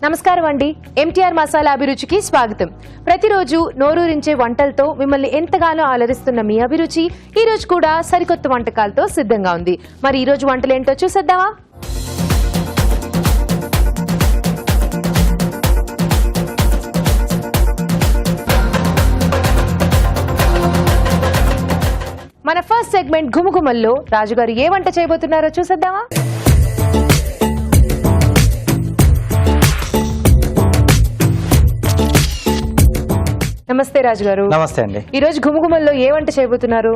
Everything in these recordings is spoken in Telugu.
నమస్కారం అండి. ఎంటీఆర్ మసాలా అభిరుచికి స్వాగతం. ప్రతిరోజు నోరూరించే వంటలతో మిమ్మల్ని ఎంతగానో అలరిస్తున్న మీ అభిరుచి ఈ రోజు కూడా సరికొత్త వంటకాలతో సిద్ధంగా ఉంది. మరి ఈ రోజు వంటలు ఏంటో చూసేద్దామా? మన ఫస్ట్ సెగ్మెంట్ గుమగుమల్లో రాజుగారు ఏ వంట చేయబోతున్నారో చూసేద్దామా? నమస్తే రాజుగారు. నమస్తే అండి. ఈ రోజు గుమగుమల్లో ఏ వంట చేయబోతున్నారు?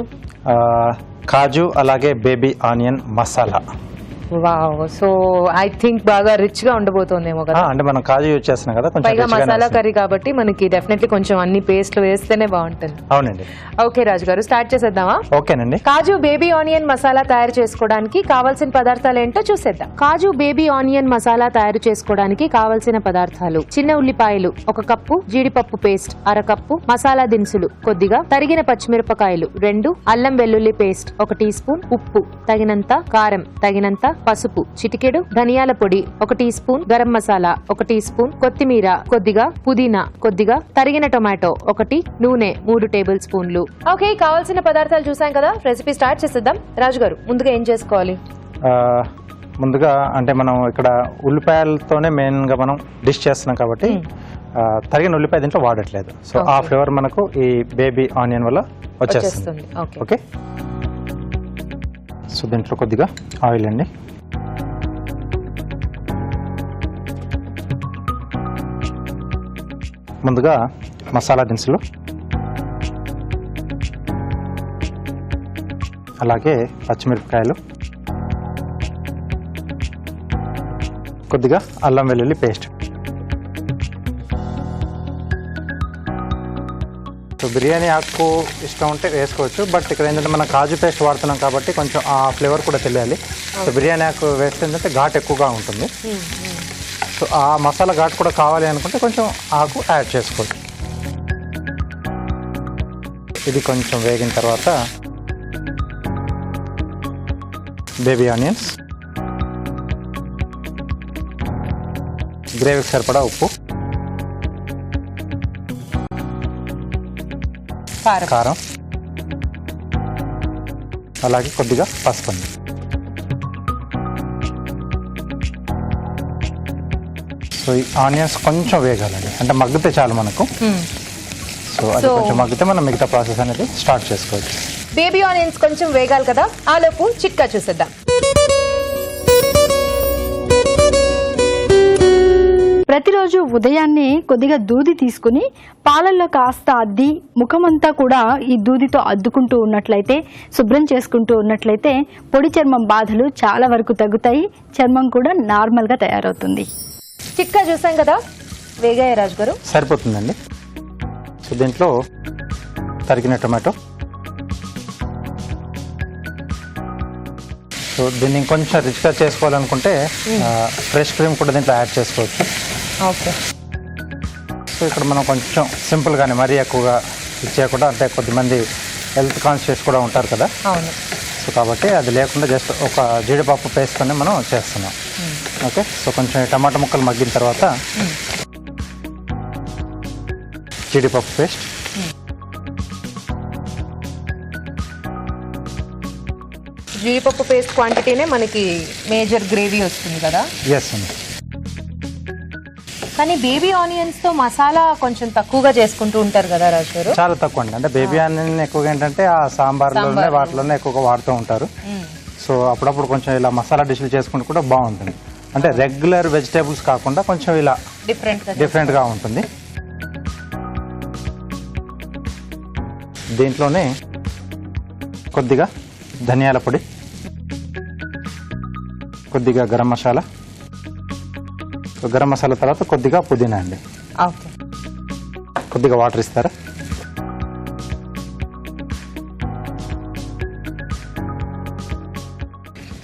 కాజు అలాగే baby onion masala. Wow, so I think బాగా రిచ్ గా ఉండబోతోందేమో కదా. అంటే మనం కాజు యూజ్ చేస్తున్నాం కదా, కొంచెం పైగా మసాలా కర్రీ కాబట్టి మనకి డెఫినెట్లీ కొంచెం అన్ని పేస్ట్లు వేస్తేనే బాగుంటుంది. అవునండి. ఓకే రాజుగారు, స్టార్ట్ చేసేద్దామా? ఓకేనండి. కాజు బేబీ ఆనియన్ మసాలా తయారు చేసుకోవడానికి కావాల్సిన పదార్థాలు ఏంటో చూసేద్దాం. కాజు బేబీ ఆనియన్ మసాలా తయారు చేసుకోవడానికి కావాల్సిన పదార్థాలు: చిన్న ఉల్లిపాయలు 1 కప్పు, జీడిపప్పు పేస్ట్ 1/2 కప్పు, మసాలా దినుసులు కొద్దిగా, తరిగిన పచ్చిమిరపకాయలు 2, అల్లం వెల్లుల్లి పేస్ట్ 1 టీ స్పూన్, ఉప్పు తగినంత, కారం తగినంత, పసుపు చిటికెడు, ధనియాల పొడి 1 teaspoon, garam masala 1 teaspoon, కొత్తిమీర కొద్దిగా, పుదీనా కొద్దిగా, తరిగిన టొమాటో 1, నూనె 3 టేబుల్ స్పూన్లు. ఓకే, కావాల్సిన పదార్థాలు చూసాం కదా, రెసిపీ స్టార్ట్ చేసేద్దాం. రాజుగారు, ముందుగా ఏం చేసుకోవాలి? ముందుగా అంటే మనం ఇక్కడ ఉల్లిపాయలతోనే మెయిన్ గా మనం డిష్ చేస్తున్నాం కాబట్టి తరిగిన ఉల్లిపాయ దీంట్లో వాడట్లేదు. సో ఆ ఫ్లేవర్ మనకు ఈ బేబీ ఆనియన్ వల్ల వచ్చేస్తుంది. ఓకే, సో దీంట్లో కొద్దిగా ఆయిల్ అండి. ముందుగా మసాలా దినుసులు, అలాగే పచ్చిమిరపకాయలు, కొద్దిగా అల్లం వెల్లుల్లి పేస్ట్. సో బిర్యానీ ఆకు ఇష్టం ఉంటే వేసుకోవచ్చు, బట్ ఇక్కడ ఏంటంటే మనం కాజు పేస్ట్ వాడుతున్నాం కాబట్టి కొంచెం ఆ ఫ్లేవర్ కూడా తెలియాలి. సో బిర్యానీ ఆకు వేస్తే ఏంటంటే ఘాట్ ఎక్కువగా ఉంటుంది. సో ఆ మసాలా ఘాట్ కూడా కావాలి అనుకుంటే కొంచెం ఆకు యాడ్ చేసుకోవచ్చు. ఇది కొంచెం వేగిన తర్వాత బేబీ ఆనియన్స్, గ్రేవీకి సరిపడా ఉప్పు, కారం, అలాగే కొద్దిగా పసుపు అండి. సో ఈ ఆనియన్స్ కొంచెం వేగాలండి, అంటే మగ్గితే చాలు మనకు. సో అది కొంచెం మగ్గితే మనం మిగతా ప్రాసెస్ అనేది స్టార్ట్ చేసుకోవచ్చు. బేబీ ఆనియన్స్ కొంచెం వేగాలి కదా, ఆలోపు చిట్కా చూసేద్దాం. ప్రతిరోజు ఉదయాన్నే కొద్దిగా దూది తీసుకుని పాలల్లో కాస్త అద్ది ముఖమంతా కూడా ఈ దూదితో అద్దుకుంటూ ఉన్నట్లయితే, శుభ్రం చేసుకుంటూ ఉన్నట్లయితే పొడి చర్మం బాధలు చాలా వరకు తగ్గుతాయి, చర్మం కూడా నార్మల్గా తయారవుతుంది. చిట్కా చూసాం కదా, వేగాయ రాజుగారు? సరిపోతుందండి. సో దీంట్లో తరిగిన టొమాటో, సో దీన్ని కొంచెం రిచ్గా చేసుకోవాలనుకుంటే ఫ్రెష్ క్రీమ్ కూడా దీంట్లో యాడ్ చేసుకోవచ్చు. ఓకే, సో ఇక్కడ మనం కొంచెం సింపుల్గానే మరీ ఎక్కువగా ఇచ్చేయకుండా, అంటే కొద్దిమంది హెల్త్ కాన్షియస్ కూడా ఉంటారు కదా. అవును. సో కాబట్టి అది లేకుండా జస్ట్ ఒక జీడిపప్పు పేస్ట్తోనే మనం చేస్తున్నాం. ఓకే, సో కొంచెం టమాటా ముక్కలు మగ్గిన తర్వాత జీడిపప్పు పేస్ట్, జీడిపప్పు పేస్ట్ క్వాంటిటీనే మనకి మేజర్ గ్రేవీ వస్తుంది కదా. ఎస్ అండి. కానీ బేబీ ఆనియన్స్ తో మసాలా కొంచెం తక్కువగా చేసుకుంటూ ఉంటారు కదా రాజు గారు? చాలా తక్కువ అండి. అంటే బేబీ ఆనియన్ ఎక్కువగా ఏంటంటే ఆ సాంబార్లోనే వాటిలోనే ఎక్కువగా వాడుతూ ఉంటారు. సో అప్పుడప్పుడు కొంచెం ఇలా మసాలా డిష్లు చేసుకుంటూ కూడా బాగుంటుంది. అంటే రెగ్యులర్ వెజిటేబుల్స్ కాకుండా కొంచెం ఇలా డిఫరెంట్గా ఉంటుంది. దీంట్లోనే కొద్దిగా ధనియాల పొడి, కొద్దిగా గరం మసాలా, గరం మసాలా తర్వాత కొద్దిగా పుదీనా అండి. కొద్దిగా వాటర్ ఇస్తారా?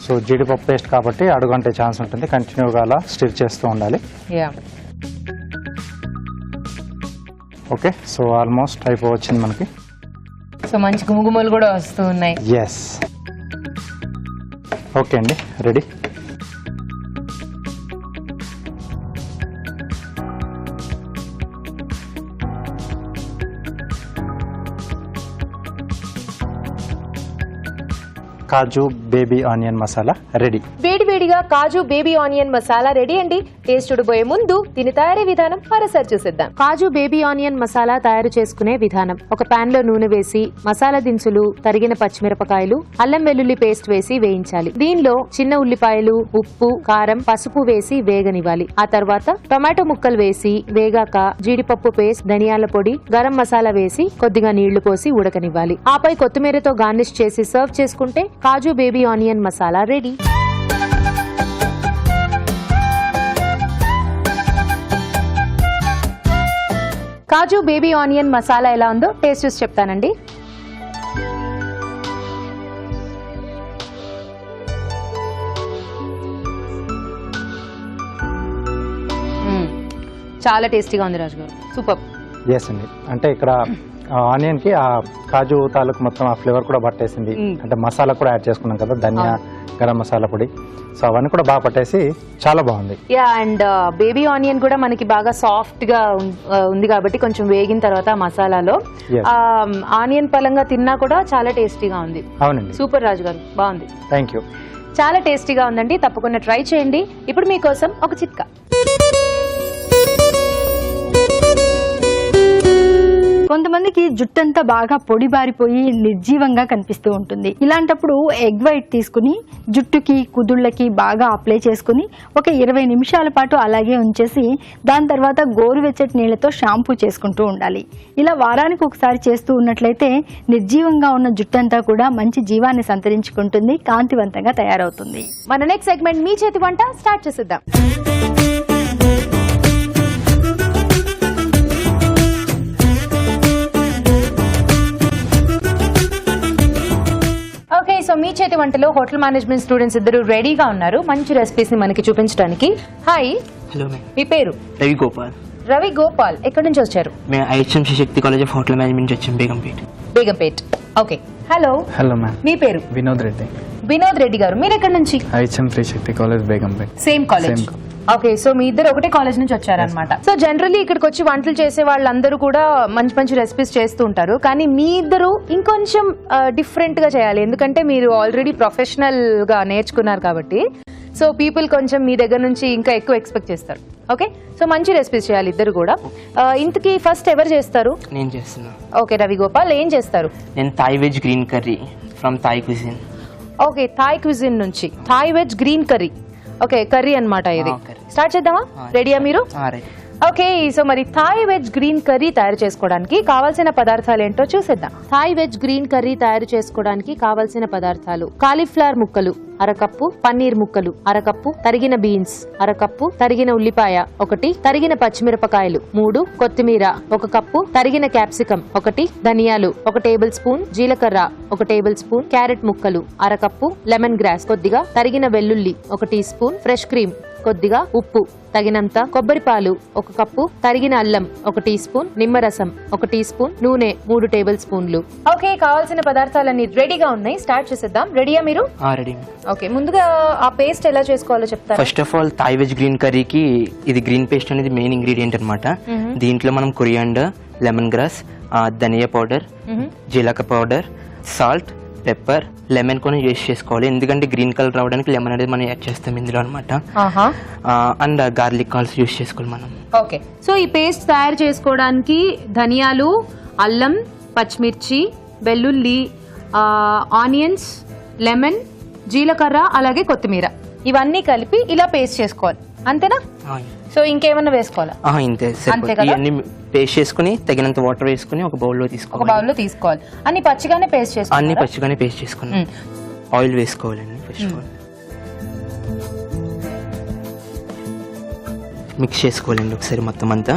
సో జీడిపప్పు పేస్ట్ కాబట్టి అడుగంటే ఛాన్స్ ఉంటుంది, కంటిన్యూగా అలా స్టిర్ చేస్తూ ఉండాలి. ఓకే, సో ఆల్మోస్ట్ అయిపోవచ్చింది మనకి. సో మంచి గుమగుమలు కూడా వస్తూ ఉన్నాయి. ఎస్. ఓకే అండి, రెడీ. కాజు బేబీ ఆనియన్ మసాలా రెడీ. వేడివేడిగా కాజు బేబీ ఆనియన్ మసాలా రెడీ అండి. టేస్ట్ చూడబోయే ముందు దీని తయారీ విధానం మరోసారి చూసేద్దాం. కాజు బేబీ ఆనియన్ మసాలా తయారు చేసుకునే విధానం: ఒక పాన్ లో నూనె వేసి మసాలా దినుసులు, తరిగిన పచ్చిమిరపకాయలు, అల్లం వెల్లుల్లి పేస్ట్ వేసి వేయించాలి. దీనిలో చిన్న ఉల్లిపాయలు, ఉప్పు, కారం, పసుపు వేసి వేగనివ్వాలి. ఆ తర్వాత టొమాటో ముక్కలు వేసి వేగాక జీడిపప్పు పేస్ట్, ధనియాల పొడి, గరం మసాలా వేసి కొద్దిగా నీళ్లు పోసి ఉడకనివ్వాలి. ఆపై కొత్తిమీరతో గార్నిష్ చేసి సర్వ్ చేసుకుంటే కాజు బేబీ ఆనియన్ మసాలా రెడీ. కాజు బేబీ ఆనియన్ మసాలా ఎలా ఉందో టేస్ట్ చూసి చెప్తానండి. చాలా టేస్టీగా ఉంది రాజు గారు, సూపర్. ఎస్ అండి, అంటే ఇక్కడ ఆనియన్ కి ఆ కాజు తాలూకు మొత్తం ఆ ఫ్లేవర్ కూడా పట్టేసింది. అంటే మసాలా కూడా యాడ్ చేసుకున్నాం కదా, ధనియా, గరం మసాలా పొడి, సో అవన్నీ కూడా బాగా పట్టేసి చాలా బాగుంది. యా, అండ్ బేబీ ఆనియన్ కూడా మనకి బాగా సాఫ్ట్ గా ఉంది కాబట్టి కొంచెం వేగిన తర్వాత మసాలాలో ఆనియన్ పలంగా తిన్నా కూడా చాలా టేస్టీగా ఉంది. అవునండి, సూపర్ రాజు గారు, బాగుంది. Thank you. చాలా టేస్టీగా ఉందండి, తప్పకుండా ట్రై చేయండి. ఇప్పుడు మీకోసం ఒక చిట్కా. కొంతమందికి జుట్టంతా బాగా పొడి బారిపోయి నిర్జీవంగా కనిపిస్తూ ఉంటుంది. ఇలాంటప్పుడు ఎగ్ వైట్ తీసుకుని జుట్టుకి, కుదుళ్ళకి బాగా అప్లై చేసుకుని ఒక 20 నిమిషాల పాటు అలాగే ఉంచేసి దాని తర్వాత గోరువెచ్చటి నీళ్లతో షాంపూ చేసుకుంటూ ఉండాలి. ఇలా వారానికి ఒకసారి చేస్తూ ఉన్నట్లయితే నిర్జీవంగా ఉన్న జుట్టంతా కూడా మంచి జీవాన్ని సంతరించుకుంటుంది, కాంతివంతంగా తయారవుతుంది. మన నెక్స్ట్ సెగ్మెంట్ మీ చేతి వంట స్టార్ట్ చేసేద్దాం. ఓకే, సో మీ చేతి వంటలో హోటల్ మేనేజ్మెంట్ స్టూడెంట్స్ ఇద్దరు రెడీగా ఉన్నారు మంచి రెసిపీస్ ని మనకి చూపించడానికి. హాయ్, హలో మ్యామ్, మీ పేరు? రవి గోపాల్. రవి గోపాల్, ఎక్కడి నుంచి వచ్చారు? మేము IHM Shakti college of hotel management వచ్చాం, Begumpet. Begumpet. Okay, hello. Hello ma'am, మీ పేరు? వినోద్ రెడ్డి. వినోద్ రెడ్డి గారు, మీరు ఎక్కడి నుంచి? IHM Sri Shakti college Begumpet. Same college. Okay, so మీ ఇద్దరు ఒకటే కాలేజ్ నుంచి వచ్చారనమాట. సో జనరల్లీ ఇక్కడికి వచ్చి వంటలు చేసే వాళ్ళందరూ కూడా మంచి మంచి రెసిపీస్ చేస్తూ ఉంటారు, కానీ మీ ఇద్దరు ఇంకొంచెం డిఫరెంట్ గా చేయాలి, ఎందుకంటే మీరు ఆల్రెడీ ప్రొఫెషనల్ గా నేర్చుకున్నారు కాబట్టి. సో పీపుల్ కొంచెం మీ దగ్గర నుంచి ఇంకా ఎక్కువ ఎక్స్పెక్ట్ చేస్తారు. ఓకే, సో మంచి రెసిపీస్ చేయాలి ఇద్దరు కూడా. ఇంతకీ ఫస్ట్ ఎవరు చేస్తారు? నేను చేస్తున్నా. ఓకే, రవి గోపాల్ ఏం చేస్తారు? నేను Thai veg green curry from Thai cuisine. Okay, Thai cuisine నుంచి Thai veg green curry. Okay, curry అన్నమాట ఇది. స్టార్ట్ చేద్దామా? రెడీయా మీరు? ఓకే, సో మరి థాయ్ వెజ్ గ్రీన్ కర్రీ తయారు చేసుకోవడానికి కావాల్సిన పదార్థాలు ఏంటో చూసేద్దాం. థాయ్ వెజ్ గ్రీన్ కర్రీ తయారు చేసుకోవడానికి కావాల్సిన పదార్థాలు: కాలీఫ్లవర్ ముక్కలు అరకప్పు, పన్నీర్ ముక్కలు అరకప్పు, తరిగిన బీన్స్ అరకప్పు, తరిగిన ఉల్లిపాయ 1, తరిగిన పచ్చిమిరపకాయలు 3, కొత్తిమీర 1 కప్పు, తరిగిన క్యాప్సికం 1, ధనియాలు 1 టేబుల్ స్పూన్, జీలకర్ర 1 టేబుల్ స్పూన్, క్యారెట్ ముక్కలు అరకప్పు, లెమన్ గ్రాస్ కొద్దిగా, తరిగిన వెల్లుల్లి 1 టీ స్పూన్, ఫ్రెష్ క్రీమ్ కొద్దిగా, ఉప్పు తగినంత, కొబ్బరి పాలు 1 కప్పు, తరిగిన అల్లం 1 టీ స్పూన్, నిమ్మరసం 1 టీ స్పూన్, నూనె 3 టేబుల్ స్పూన్లు. ఓకే, కావాల్సిన పదార్థాలన్నీ రెడీగా ఉన్నాయి, స్టార్ట్ చేసేద్దాం. రెడీయా మీరు? రెడీ. ఓకే, ముందుగా ఆ పేస్ట్ ఎలా చేసుకోవాలో చెప్తారా? First of all Thai veg green కర్రీకి ఇది గ్రీన్ పేస్ట్ అనేది మెయిన్ ఇంగ్రీడియంట్ అనమాట. దీంట్లో మనం coriander, lemongrass, dhania powder, జీలకర్ర పౌడర్, సాల్ట్, పెప్పర్, లెమన్ కొని యూస్ చేసుకోవాలి, ఎందుకంటే గ్రీన్ కలర్ రావడానికి లెమన్ అనేది మనం యాడ్ చేస్తాం ఇందులో అనమాట. అండ్ గార్లిక్ ఆల్సో యూస్ చేసుకోవాలి మనం. ఓకే, సో ఈ పేస్ట్ తయారు చేసుకోవడానికి ధనియాలు, అల్లం, పచ్చిమిర్చి, వెల్లుల్లి, ఆనియన్స్, లెమన్, జీలకర్ర, అలాగే కొత్తిమీర ఇవన్నీ కలిపి ఇలా పేస్ట్ చేసుకోవాలి, అంతేనా? సో ఇంకేమన్నా వేసుకోవాలా? ఇంతే, ఇవన్నీ పేస్ట్ చేసుకుని తగినంత వాటర్ వేసుకుని ఒక బౌల్లో తీసుకోవాలి. అన్ని పచ్చిగానే పేస్ట్ చేసుకోవాలి. అన్ని పచ్చిగానే పేస్ట్ చేసుకుని ఆయిల్ వేసుకోవాలండి. ఫస్ట్ ఆఫ్ ఆల్ మిక్స్ చేసుకోవాలండి ఒకసారి మొత్తం అంతా.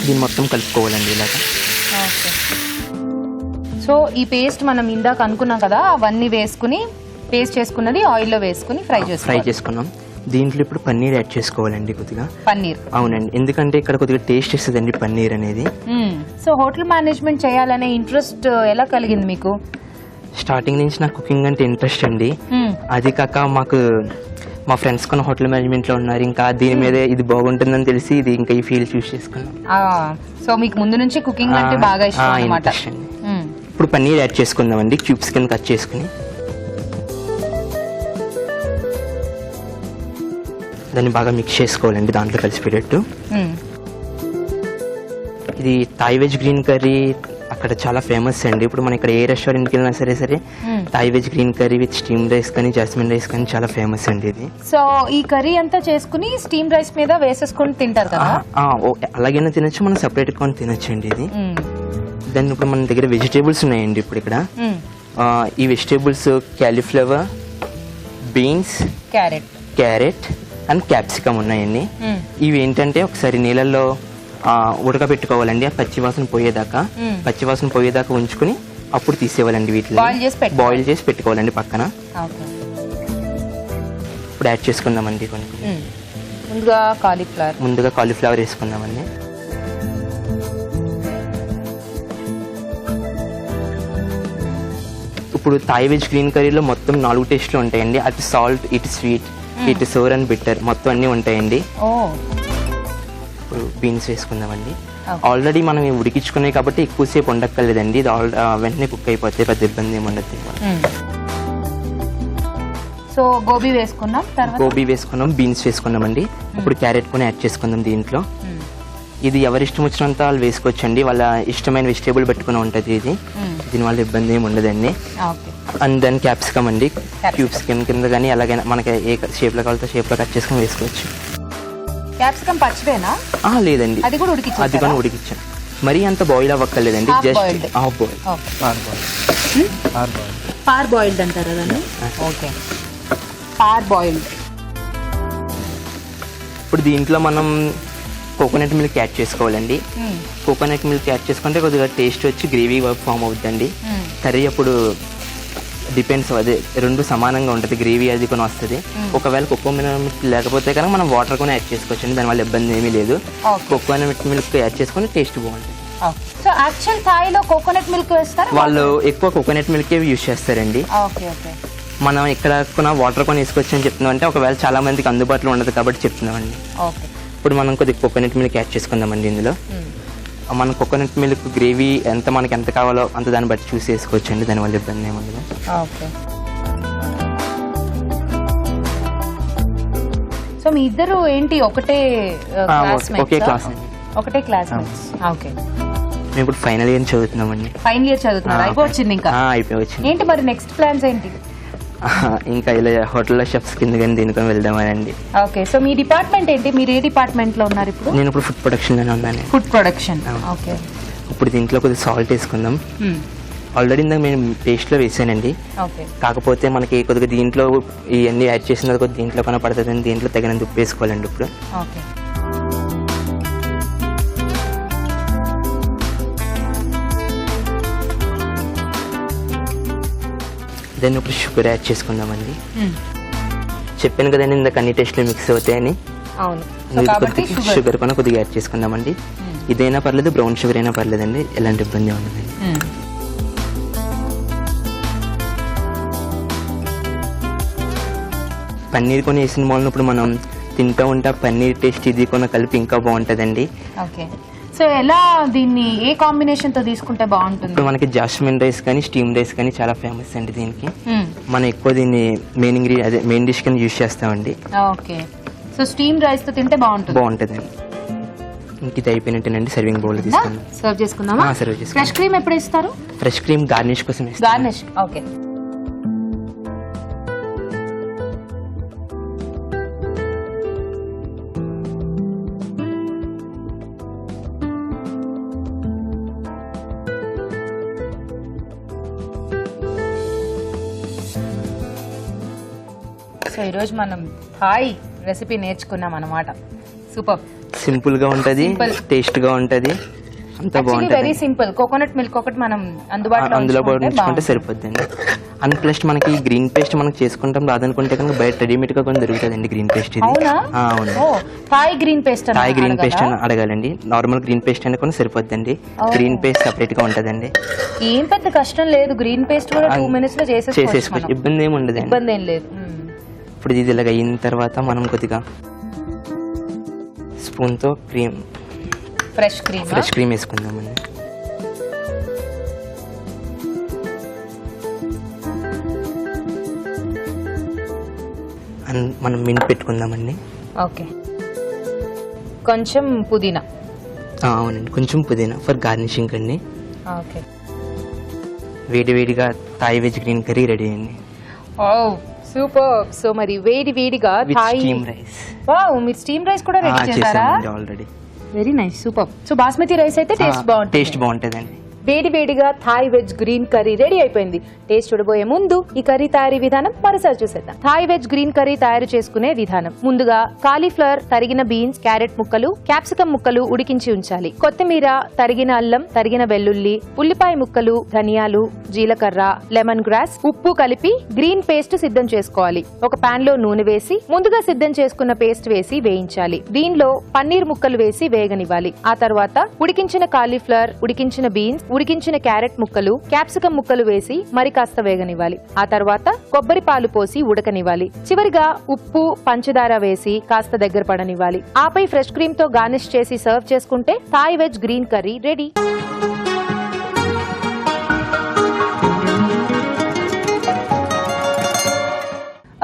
దీన్ని మొత్తం కలుపుకోవాలండి ఇలాగా. సో ఈ పేస్ట్ మనం ఇందాక అనుకున్నాం కదా, అవన్నీ వేసుకుని పేస్ట్ చేసుకున్నది ఆయిల్లో వేసుకుని ఫ్రై చేసుకున్నాం. దీంట్లో ఇప్పుడు పన్నీర్ యాడ్ చేసుకోవాలండి కొద్దిగా. పన్నీర్. అవునండి, ఎందుకంటే ఇక్కడ కొద్దిగా టేస్ట్ ఇస్తుందండి పన్నీర్ అనేది. సో హోటల్ మేనేజ్మెంట్ చేయాలనే ఇంట్రెస్ట్ ఎలా కలిగింది మీకు? స్టార్టింగ్ నుంచి నాకు కుకింగ్ అంటే ఇంట్రెస్ట్ అండి. అది కాక మాకు మా ఫ్రెండ్స్ కొన్ని హోటల్ మేనేజ్మెంట్ లో ఉన్నారు, ఇంకా దీని మీదే ఇది బాగుంటుందని తెలిసి ఇది ఇంకా ఈ ఫీల్డ్ చూస్ చేసుకున్నాం. సో మీకు ముందు నుంచి కుకింగ్ అంటే బాగా ఇష్టం అన్నమాట. ఇంట్రెస్ట్ అండి. ఇప్పుడు పన్నీర్ యాడ్ చేసుకుందామండి, క్యూబ్స్ కింద కట్ చేసుకుని. దాన్ని బాగా మిక్స్ చేసుకోవాలండి దాంట్లో కలిసిపెట్టేట్టు. ఇది థాయ్ వెజ్ గ్రీన్ కర్రీ అక్కడ చాలా ఫేమస్ అండి. ఇప్పుడు మనం ఇక్కడ ఏ రెస్టారెంట్కి వెళ్ళినా సరే Thai veg green curry with steam rice కానీ జాస్మిన్ రైస్ కానీ చాలా ఫేమస్ అండి ఇది. సో ఈ కర్రీ అంతా చేసుకుని స్టీమ్ రైస్ మీద వేసేసుకొని తింటారు కదా? అలాగైనా తినొచ్చు, మనం సెపరేట్ కొని తినొచ్చు అండి ఇది. దాన్ని ఇప్పుడు మన దగ్గర వెజిటేబుల్స్ ఉన్నాయండి. ఇప్పుడు ఇక్కడ ఈ vegetables cauliflower, beans, carrot and capsicum ఉన్నాయండి. ఇవి ఏంటంటే ఒకసారి నీళ్ళల్లో ఉడకబెట్టుకోవాలండి, ఆ పచ్చివాసన పోయేదాకా ఉంచుకుని అప్పుడు తీసేవాలండి. వీటిని బాయిల్ చేసి పెట్టుకోవాలండి పక్కన. ఇప్పుడు యాడ్ చేసుకుందామండి కొన్ని. ముందుగా కాలీఫ్లవర్ వేసుకుందామండి. ఇప్పుడు థాయ్ వెజ్ గ్రీన్ కర్రీలో మొత్తం 4 టేస్ట్లు ఉంటాయండి. అటు సాల్ట్, ఇటు స్వీట్, ఇటు సోర్ అండ్ బిట్టర్ మొత్తం అన్ని ఉంటాయండి. ఇప్పుడు బీన్స్ వేసుకుందామండి. ఆల్రెడీ మనం ఉడికించుకున్నాయి కాబట్టి ఎక్కువసేపు ఉండక్కర్లేదండి, ఇది వెంటనే కుక్ అయిపోతే పెద్ద ఇబ్బంది ఏమి ఉండదు. సో గోబీ వేసుకున్నాం, బీన్స్ వేసుకున్నామండి. ఇప్పుడు క్యారెట్ కూడా యాడ్ చేసుకుందాం దీంట్లో. ఇది ఎవరి ఇష్టం వచ్చినంత వాళ్ళు వేసుకోవచ్చండి, వాళ్ళ ఇష్టమైన వెజిటేబుల్ పెట్టుకుని ఉంటుంది ఇది. దీనివల్ల ఇబ్బంది ఏమి ఉండదండి. అండ్ దెన్ క్యాప్సికమ్ అండి, క్యూబ్స్ కింద కానీ ఎలాగైనా మనకి ఏ షేప్ లో కావాలంటే షేప్ లో కట్ చేసుకుని వేసుకోవచ్చు. క్యాప్సికమ్ పచ్చివేనా? లేదండి, అది కూడా ఉడికించాను. మరీ అంత బాయిల్ అవ్వక్కర్లేదండి, జస్ట్ హాఫ్ బాయిల్. పార్ బాయిల్డ్ అంటారా దాన్ని? ఓకే, పార్ బాయిల్డ్. ఇప్పుడు దీంట్లో మనం కోకోనట్ మిల్క్ యాడ్ చేసుకోవాలండి. కోకోనట్ మిల్క్ యాడ్ చేసుకుంటే కొద్దిగా టేస్ట్ వచ్చి గ్రేవీ ఫామ్ అవుతుందండి. కర్రీ అప్పుడు డిపెండ్స్, అదే రెండు సమానంగా ఉంటుంది, గ్రేవీ అది కూడా వస్తుంది. ఒకవేళ కోకోనట్ మిల్క్ లేకపోతే కనుక మనం వాటర్ కూడా యాడ్ చేసుకోవచ్చు, దానివల్ల ఇబ్బంది ఏమీ లేదు. కోకోనట్ మిల్క్ యాడ్ చేసుకుని టేస్ట్ బాగుంటుంది. సో యాక్చువల్ థాయిలో కోకోనట్ మిల్క్ వేస్తారు, వాళ్ళు ఎక్కువ కోకోనట్ మిల్కే యూజ్ చేస్తారండి. మనం ఇక్కడ కొన్న వాటర్ కొని వేసుకోవచ్చు అని చెప్తున్నాం, అంటే ఒకవేళ చాలా మందికి అందుబాటులో ఉండదు కాబట్టి చెప్తున్నామండి. ఇప్పుడు మనం కొద్దిగా కోకోనట్ మిల్క్ యాడ్ చేసుకుందామండి. ఇందులో మన కోకోనట్ మిల్క్ గ్రేవీ మనకి ఎంత కావాలో అంత దాన్ని బట్టి చూసి వేసుకోవచ్చు అండి, దానివల్ల ఇబ్బంది ఏమి ఉండదు. సో మీ ఇద్దరు ఏంటి ఒకే క్లాస్? ఓకే, మేము ఇప్పుడు ఫైనల్ ఇయర్ చదువుతున్నామండి. అయిపోయింది ఇంకా? అయిపోయింది. ఏంటి మరి నెక్స్ట్ ప్లాన్స్ ఏంటి? ఇంకా ఇలా హోటల్లో షెఫ్స్ కింద కానీ దీనికొని వెళ్దామనండి. ఓకే, సో మీ డిపార్ట్మెంట్ ఏంటి? మీరు ఏ డిపార్ట్మెంట్ లో ఉన్నారు ఇప్పుడు? నేను ఇప్పుడు ఫుడ్ ప్రొడక్షన్ లోనే ఉన్నాను. Food production. ఓకే, ఇప్పుడు దీంట్లో కొద్దిగా సాల్ట్ వేసుకుందాం. ఆల్రెడీ ఇందాక నేను పేస్ట్ లో వేసానండి, కాకపోతే మనకి కొద్దిగా దీంట్లో ఇవన్నీ యాడ్ చేసిన కొద్దిగా దీంట్లో కన్నా పడుతుంది, దీంట్లో తగినంత ఉప్పు వేసుకోవాలండి. ఇప్పుడు దాన్ని ఇప్పుడు షుగర్ యాడ్ చేసుకుందామండి. చెప్పాను కదండి ఇందాక అన్ని టేస్ట్లు మిక్స్ అవుతాయని. షుగర్ కూడా కొద్దిగా యాడ్ చేసుకుందామండి. ఇదైనా పర్లేదు, బ్రౌన్ షుగర్ అయినా పర్లేదండి, ఎలాంటి ఇబ్బంది ఉండదండి. పన్నీర్ కొని వేసిన మూలన ఇప్పుడు మనం తింటూ ఉంటే పన్నీర్ టేస్ట్ ఇది కొన కలిపి ఇంకా బాగుంటుందండి. సో ఎలా దీన్ని ఏ కాంబినేషన్ తో తీసుకుంటే బాగుంటుంది? ఇప్పుడు మనకి జాస్మిన్ రైస్ కానీ స్టీమ్ రైస్ కానీ చాలా ఫేమస్ అండి. దీనికి మనం ఎక్కువ దీన్ని మెయిన్ డిష్ కింద యూజ్ చేస్తామండి. ఓకే, సో స్టీమ్ రైస్ తో తింటే బాగుంటుందండి. ఇంక ఇది అయిపోయినట్టేనండి, సర్వింగ్ బౌల్ తీసుకుందాం. సర్వ్ చేసుకుందామా? సర్వ్ చేసుకుందాం. ఫ్రెష్ క్రీమ్ ఎప్పుడు ఇస్తారు? ఫ్రెష్ క్రీమ్ గార్నిష్ కోసం ఇస్తాం. Garnish, okay. సో ఈరోజు మనం థాయ్ రెసిపీ నేర్చుకున్నాం అన్నమాట. సూపర్, సింపుల్ గా ఉంటది, టేస్ట్ గా ఉంటది, అంతా బాగుంటది. Very simple. కోకోనట్ మిల్క్ ఒకటి మనం అందుబాటులో ఉంచుకుంటే సరిపోద్దండి. అండ్ ప్లస్ మనకి గ్రీన్ పేస్ట్ మనకి చేసుకుంటాం రాదనుకుంటే కనుక బయట రెడీమేడ్గా కొన్ని దొరుకుతుందండి గ్రీన్ పేస్ట్ ఇది. అవునా? అవును. ఓ Thai green paste Thai green paste అని అడగాలండి. నార్మల్ గ్రీన్ పేస్ట్ అని కొన్ని సరిపోద్దండి. గ్రీన్ పేస్ట్ సపరేట్గా ఉంటుందండి. ఏం పెద్ద కష్టం లేదు, గ్రీన్ పేస్ట్ కూడా 2 minutes లో చేసేసుకోవచ్చు, ఇబ్బంది ఏమి ఉండదండి. ఇబ్బంది ఏం లేదు. ఇప్పుడు ఇది ఇలాగ అయిన తర్వాత మనం కొద్దిగా స్పూన్తో ఫ్రెష్ క్రీమ్ వేసుకుందామండి. అండ్ మనం మింట్ పెట్టుకుందామండి. ఓకే, కొంచెం పుదీనా. అవునండి, కొంచెం పుదీనా ఫర్ గార్నిషింగ్ అండి. ఓకే, వేడివేడిగా Thai veg green curry ready అండి. Oh super. సో మరి వేడిగా with Thai steam rice. Wow, మీరు స్టీమ్ రైస్ కూడా రెడీ చేశారా? చేసామండి already. Very nice, super. So basmati rice అయితే టేస్ట్ బాగుంటుందండి. వేడిగా Thai veg green curry ready అయిపోయింది. టేస్ట్ చూడబోయే ముందు ఈ కర్రీ తయారీ విధానం మరోసారి చూసేద్దాం. థాయ్ వెజ్ గ్రీన్ కర్రీ తయారు చేసుకునే విధానం. ముందుగా కాలీఫ్లవర్, తరిగిన బీన్స్, క్యారెట్ ముక్కలు, క్యాప్సికం ముక్కలు ఉడికించి ఉంచాలి. కొత్తిమీర, తరిగిన అల్లం, తరిగిన వెల్లుల్లి, ఉల్లిపాయ ముక్కలు, ధనియాలు, జీలకర్ర, లెమన్ గ్రాస్, ఉప్పు కలిపి గ్రీన్ పేస్ట్ సిద్ధం చేసుకోవాలి. ఒక పాన్ లో నూనె వేసి ముందుగా సిద్ధం చేసుకున్న పేస్ట్ వేసి వేయించాలి. దీనిలో పన్నీర్ ముక్కలు వేసి వేగనివ్వాలి. ఆ తర్వాత ఉడికించిన కాలీఫ్లవర్, ఉడికించిన బీన్స్, ఉడికించిన క్యారెట్ ముక్కలు, క్యాప్సికం ముక్కలు వేసి మరి కాస్త వేగనివ్వాలి. ఆ తర్వాత కొబ్బరి పాలు పోసి ఉడకనివ్వాలి. చివరిగా ఉప్పు, పంచదార వేసి కాస్త దగ్గర పడనివ్వాలి. ఆపై ఫ్రెష్ క్రీమ్ తో గార్నిష్ చేసి సర్వ్ చేసుకుంటే Thai veg green curry ready.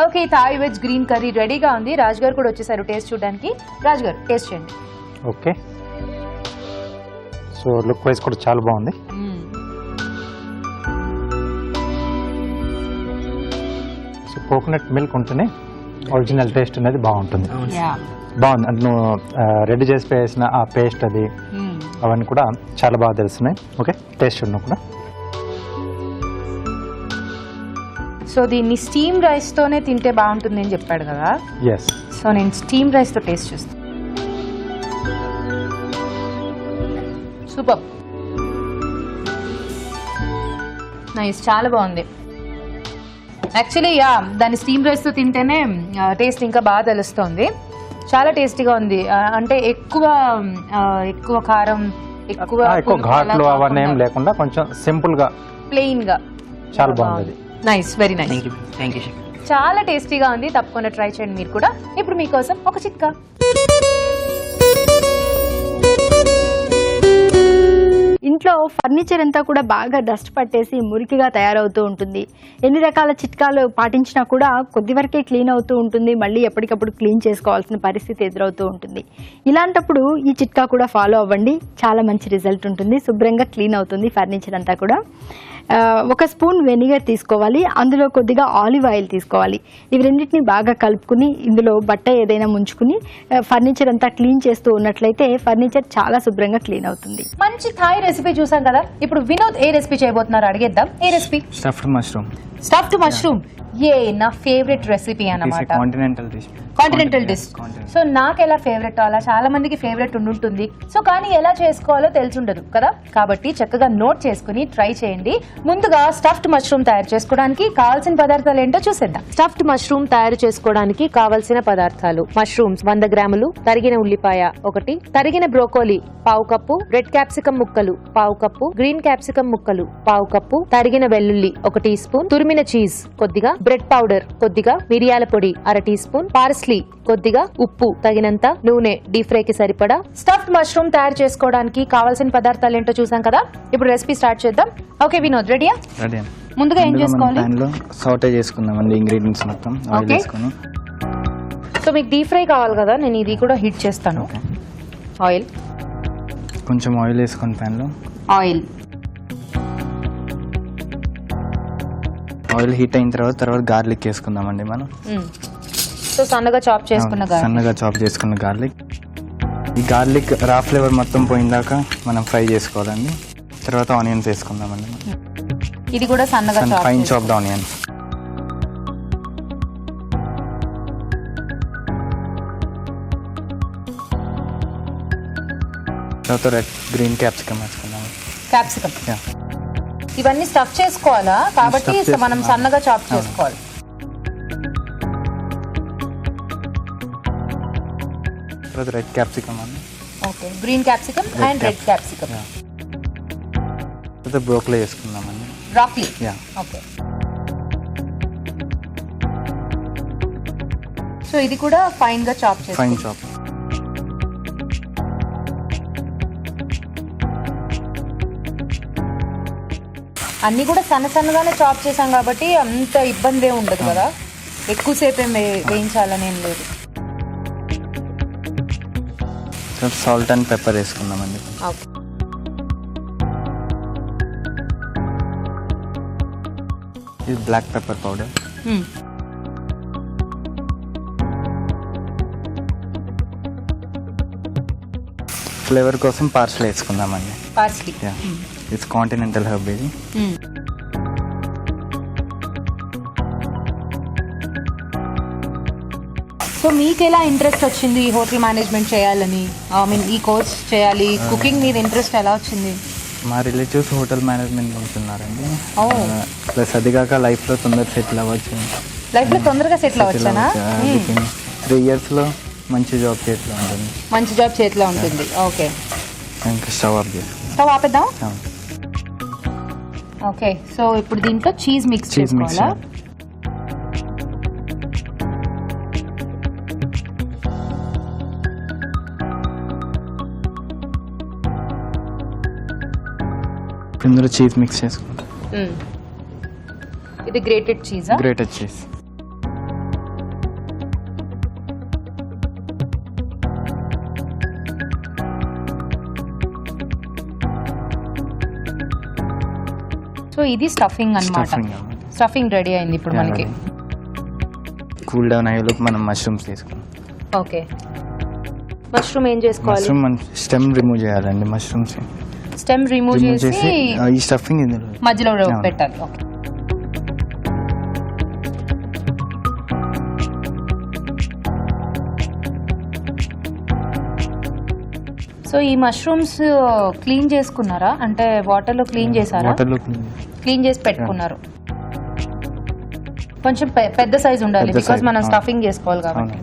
Okay, Thai veg green curry రెడీగా ఉంది. రాజ్ గారు కూడా వచ్చేసారు టేస్ట్ చూడడానికి. రాజ్ గారు టేస్ట్ చేయండి. ఓకే, సో లుక్ వైజ్ కూడా చాలా బాగుంది. సో కోకోనట్ మిల్క్ ఉంటేనే ఒరిజినల్ టేస్ట్ అనేది బాగుంటుంది. బాగుంది, అంటే నువ్వు రెడీ చేసి వేసిన ఆ పేస్ట్ అది అవన్నీ కూడా చాలా బాగా తెలుస్తున్నాయి. ఓకే, టేస్ట్ ఉన్నా కూడా. సో దీన్ని స్టీమ్ రైస్ తోనే తింటే బాగుంటుంది అని చెప్పాడు కదా. ఎస్, సో నేను స్టీమ్ రైస్ తో టేస్ట్ చేస్తాను. సూపర్, నైస్, చాలా బాగుంది. యాక్చువల్లీ దాన్ని స్టీమ్ రైస్ తో తింటేనే టేస్ట్ ఇంకా బాగా తెలుస్తుంది. చాలా టేస్టీగా ఉంది. అంటే ఎక్కువ కారం, ఎక్కువ ఘాట్లు అవన్నీ ఏం లేకుండా కొంచెం సింపుల్ గా, ప్లెయిన్ గా చాలా బాగుంది. Nice, very nice. Thank you. చాలా టేస్టీగా ఉంది. తప్పకుండా ట్రై చేయండి మీరు కూడా. ఇప్పుడు మీకోసం ఒక చిట్కా. ఇంట్లో ఫర్నిచర్ అంతా కూడా బాగా డస్ట్ పట్టేసి మురికిగా తయారవుతూ ఉంటుంది. ఎన్ని రకాల చిట్కాలు పాటించినా కూడా కొద్ది వరకే క్లీన్ అవుతూ ఉంటుంది. మళ్ళీ ఎప్పటికప్పుడు క్లీన్ చేసుకోవాల్సిన పరిస్థితి ఎదురవుతూ ఉంటుంది. ఇలాంటప్పుడు ఈ చిట్కా కూడా ఫాలో అవ్వండి, చాలా మంచి రిజల్ట్ ఉంటుంది. శుభ్రంగా క్లీన్ అవుతుంది ఫర్నిచర్ అంతా కూడా. 1 స్పూన్ వెనిగర్ తీసుకోవాలి, అందులో కొద్దిగా ఆలివ్ ఆయిల్ తీసుకోవాలి. ఇవి రెండింటిని బాగా కలుపుకుని ఇందులో బట్ట ఏదైనా ముంచుకుని ఫర్నిచర్ అంతా క్లీన్ చేస్తూ ఉన్నట్లయితే ఫర్నిచర్ చాలా శుభ్రంగా క్లీన్ అవుతుంది. మంచి థాయ్ రెసిపీ చూసాం కదా. ఇప్పుడు వినోద్ ఏ రెసిపీ చేయబోతున్నారు అడిగేద్దాం. ఏ recipe? Stuffed mushroom. Stuffed mushroom. నా ఫేవరెట్ రెసిపీ It's a అన్నమాట. continental dish. Continental dish. So నాకు ఎలా ఫేవరెట్, అలా చాలా మందికి ఫేవరెట్ ఉండుంటుంది. సో కానీ ఎలా చేసుకోవాలో తెలుసుండదు కదా. కాబట్టి చక్కగా నోట్ చేసుకుని ట్రై చేయండి. ముందుగా స్టఫ్డ్ మష్రూమ్ తయారు చేసుకోవడానికి కావాల్సిన పదార్థాలు ఏంటో చూసేద్దాం. స్టఫ్డ్ మష్రూమ్ తయారు చేసుకోవడానికి కావాల్సిన పదార్థాలు: మష్రూమ్స్ 100 గ్రాములు, తరిగిన ఉల్లిపాయ 1, తరిగిన బ్రోకోలీ 1/2 కప్పు, రెడ్ క్యాప్సికం ముక్కలు 1/2 కప్పు, గ్రీన్ క్యాప్సికం ముక్కలు 1/2 కప్పు, తరిగిన వెల్లుల్లి 1 టీ స్పూన్, తురిమిన చీజ్ కొద్దిగా, బ్రెడ్ పౌడర్ కొద్దిగా, మిరియాల పొడి 1/2 టీ స్పూన్, పార్స్లీ కొద్దిగా, ఉప్పు తగినంత, నూనె డీప్ ఫ్రై కి సరిపడా. స్టఫ్డ్ మష్రూమ్ తయారు చేసుకోవడానికి కావాల్సిన పదార్థాలు ఏంటో చూసాం కదా. ఇప్పుడు రెసిపీ స్టార్ట్ చేద్దాం. ఓకే వినోద్, రెడీయా? Ready. ముందుగా ఏం చేసుకోవాలి? పాన్ లో సాటే చేసుకుందామండి ఇంగ్రీడియంట్స్ మొత్తం. Oil Okay. వేసుకొని. సో మీకు డీప్ ఫ్రై కావాలి కదా, నేను ఇది కూడా హీట్ చేస్తాను. ఆయిల్ కొంచెం ఆయిల్ వేసుకొని పాన్ లో. ఆయిల్ ఆయిల్ హీట్ అయిన తర్వాత గార్లిక్ వేసుకుందామండి మనం. సో సన్నగా చాప్ చేసుకున్న garlic. సన్నగా చాప్ చేసుకున్న గార్లిక్. ఈ గార్లిక్ రా ఫ్లేవర్ మొత్తం పోయిందాక మనం ఫ్రై చేసుకోవాలండి. తర్వాత ఆనియన్స్ వేసుకుందామండి. ఇది కూడా సన్నగా చాప్ ఫైన్ చాప్డ్ ఆనియన్స్. తర్వాత గ్రీన్ క్యాప్సికమ్ వేసుకుందాం. క్యాప్సికమ్. ఇవన్నీ స్టఫ్ చేసుకోవాలా కాబట్టి Stuff మనం చేసుకున్నాం. సన్నగా చాప్ చేసుకోవాలి. తర్వాత రెడ్ క్యాప్సికమ్ అండి, okay, green capsicum and red capsicum, తర్వాత బ్రోకలీ వేసుకుందామండి. బ్రాక్లీ. యా, ఓకే, సో ఇది కూడా ఫైన్ గా చాప్ ఫైన్ చేసుకోవాలి. చాప్. అన్ని కూడా సన్న సన్నగానే చాప్ చేసాం కాబట్టి అంత ఇబ్బంది ఏమి ఉండదు కదా, ఎక్కువసేపు ఏం వేయించాలని ఏం లేదు. తర్వాత సాల్ట్ అండ్ పెప్పర్ వేసుకుందామండి. ఓకే, ఇది బ్లాక్ పెప్పర్ పౌడర్. ఫ్లేవర్ కోసం పార్స్లీ వేసుకుందామండి. Parsley. Yeah, it's continental herb ఇది. సో మీకు ఎలా ఇంట్రెస్ట్ వచ్చింది ఈ హోటల్ మేనేజ్మెంట్ చేయాలని, ఐ మీన్ ఈ కోర్స్ చేయాలి, కుకింగ్ మీద ఇంట్రెస్ట్ ఎలా వచ్చింది? మా రిలేటివ్స్ హోటల్ మేనేజ్మెంట్ ఉంటున్నారండి. ఓ. ప్లస్ అది కాక లైఫ్లో తొందరగా సెటిల్ అవ్వచ్చు. లైఫ్ లో తొందరగా సెటిల్ అవ్వచ్చానా? 3 yearsలో మంచి జాబ్ చేతిలో ఉంటుంది. మంచి జాబ్ చేతిలో ఉంటుంది. ఓకే, ఇంకా స్టవ్ ఆఫ్ చేసి స్టవ్ ఆపేద్దాం. ఓకే, సో ఇప్పుడు దీంట్లో చీజ్ మిక్స్ చీజ్ మిక్స్ చేసుకోవాలా? ఇందులో చీజ్ మిక్స్ చేసుకుంటాం. ఇది గ్రేటెడ్ చీజా? Grated cheese. సో ఇది స్టఫింగ్ అన్నమాట. Stuffing. స్టఫింగ్ రెడీ అయింది ఇప్పుడు మనకి. కూల్ డౌన్ అయ్యేలోపు మనం మష్రూమ్స్ తీసుకుంటాం. ఓకే, మష్రూమ్ ఏం చేసుకోవాలి? మష్రూమ్ మనం స్టెమ్ రిమూవ్ చేయాలండి. మష్రూమ్స్ స్టెమ్ రిమూవ్ చేసి ఈ స్టఫింగ్ ఇందులో మధ్యలో పెట్టాలి. ఓకే, సో ఈ మష్రూమ్స్ క్లీన్ చేసుకున్నారా? అంటే వాటర్ లో క్లీన్ చేశారా? వాటర్లో క్లీన్ చేసి పెట్టుకున్నారు. కొంచెం పెద్ద సైజ్ ఉండాలి, పెద్ద బికాజ్ size, మనం అవును. స్టఫింగ్ చేసుకోవాలి కాబట్టి.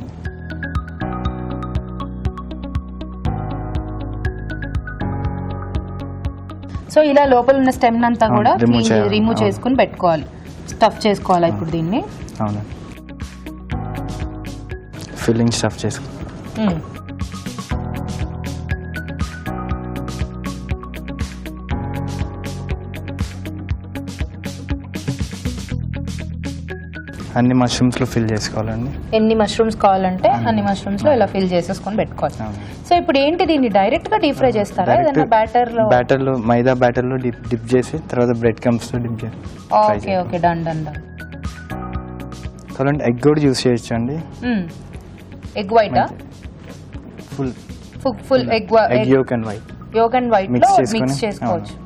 సో ఇలా లోపల ఉన్న స్టెమ్ అంతా అవును, కూడా remove చేయాలి. రిమూవ్ అవును. చేసుకుని పెట్టుకోవాలి. స్టఫ్ చేసుకోవాలా ఇప్పుడు దీన్ని? అవును, ఫిల్లింగ్ స్టఫ్ చేసుకో. మ్మ్. అన్ని మష్రూమ్స్లో ఫిల్ చేసుకోవాలండి. ఎన్ని మష్రూమ్స్ కావాలంటే అన్ని మష్రూమ్స్ లో ఇలా ఫిల్ చేసేసుకొని పెట్టుకోవాలి. అవును. సో ఇప్పుడు ఏంటి, దీన్ని డైరెక్ట్ గా డీప్ ఫ్రై చేస్తారా? ఏదైనా బ్యాటర్లో మైదా బ్యాటర్లో డిప్ చేసి తర్వాత బ్రెడ్ క్రమ్స్తో డిప్ చేసి okay okay, done done done. కావాలంటే ఎగ్ కూడా యూస్ చేయొచ్చు అండి. ఎగ్ వైటా? Full full egg egg yolk and white yolk and white Mix లో చేసుకొని, మిక్స్ చేసుకోవచ్చు.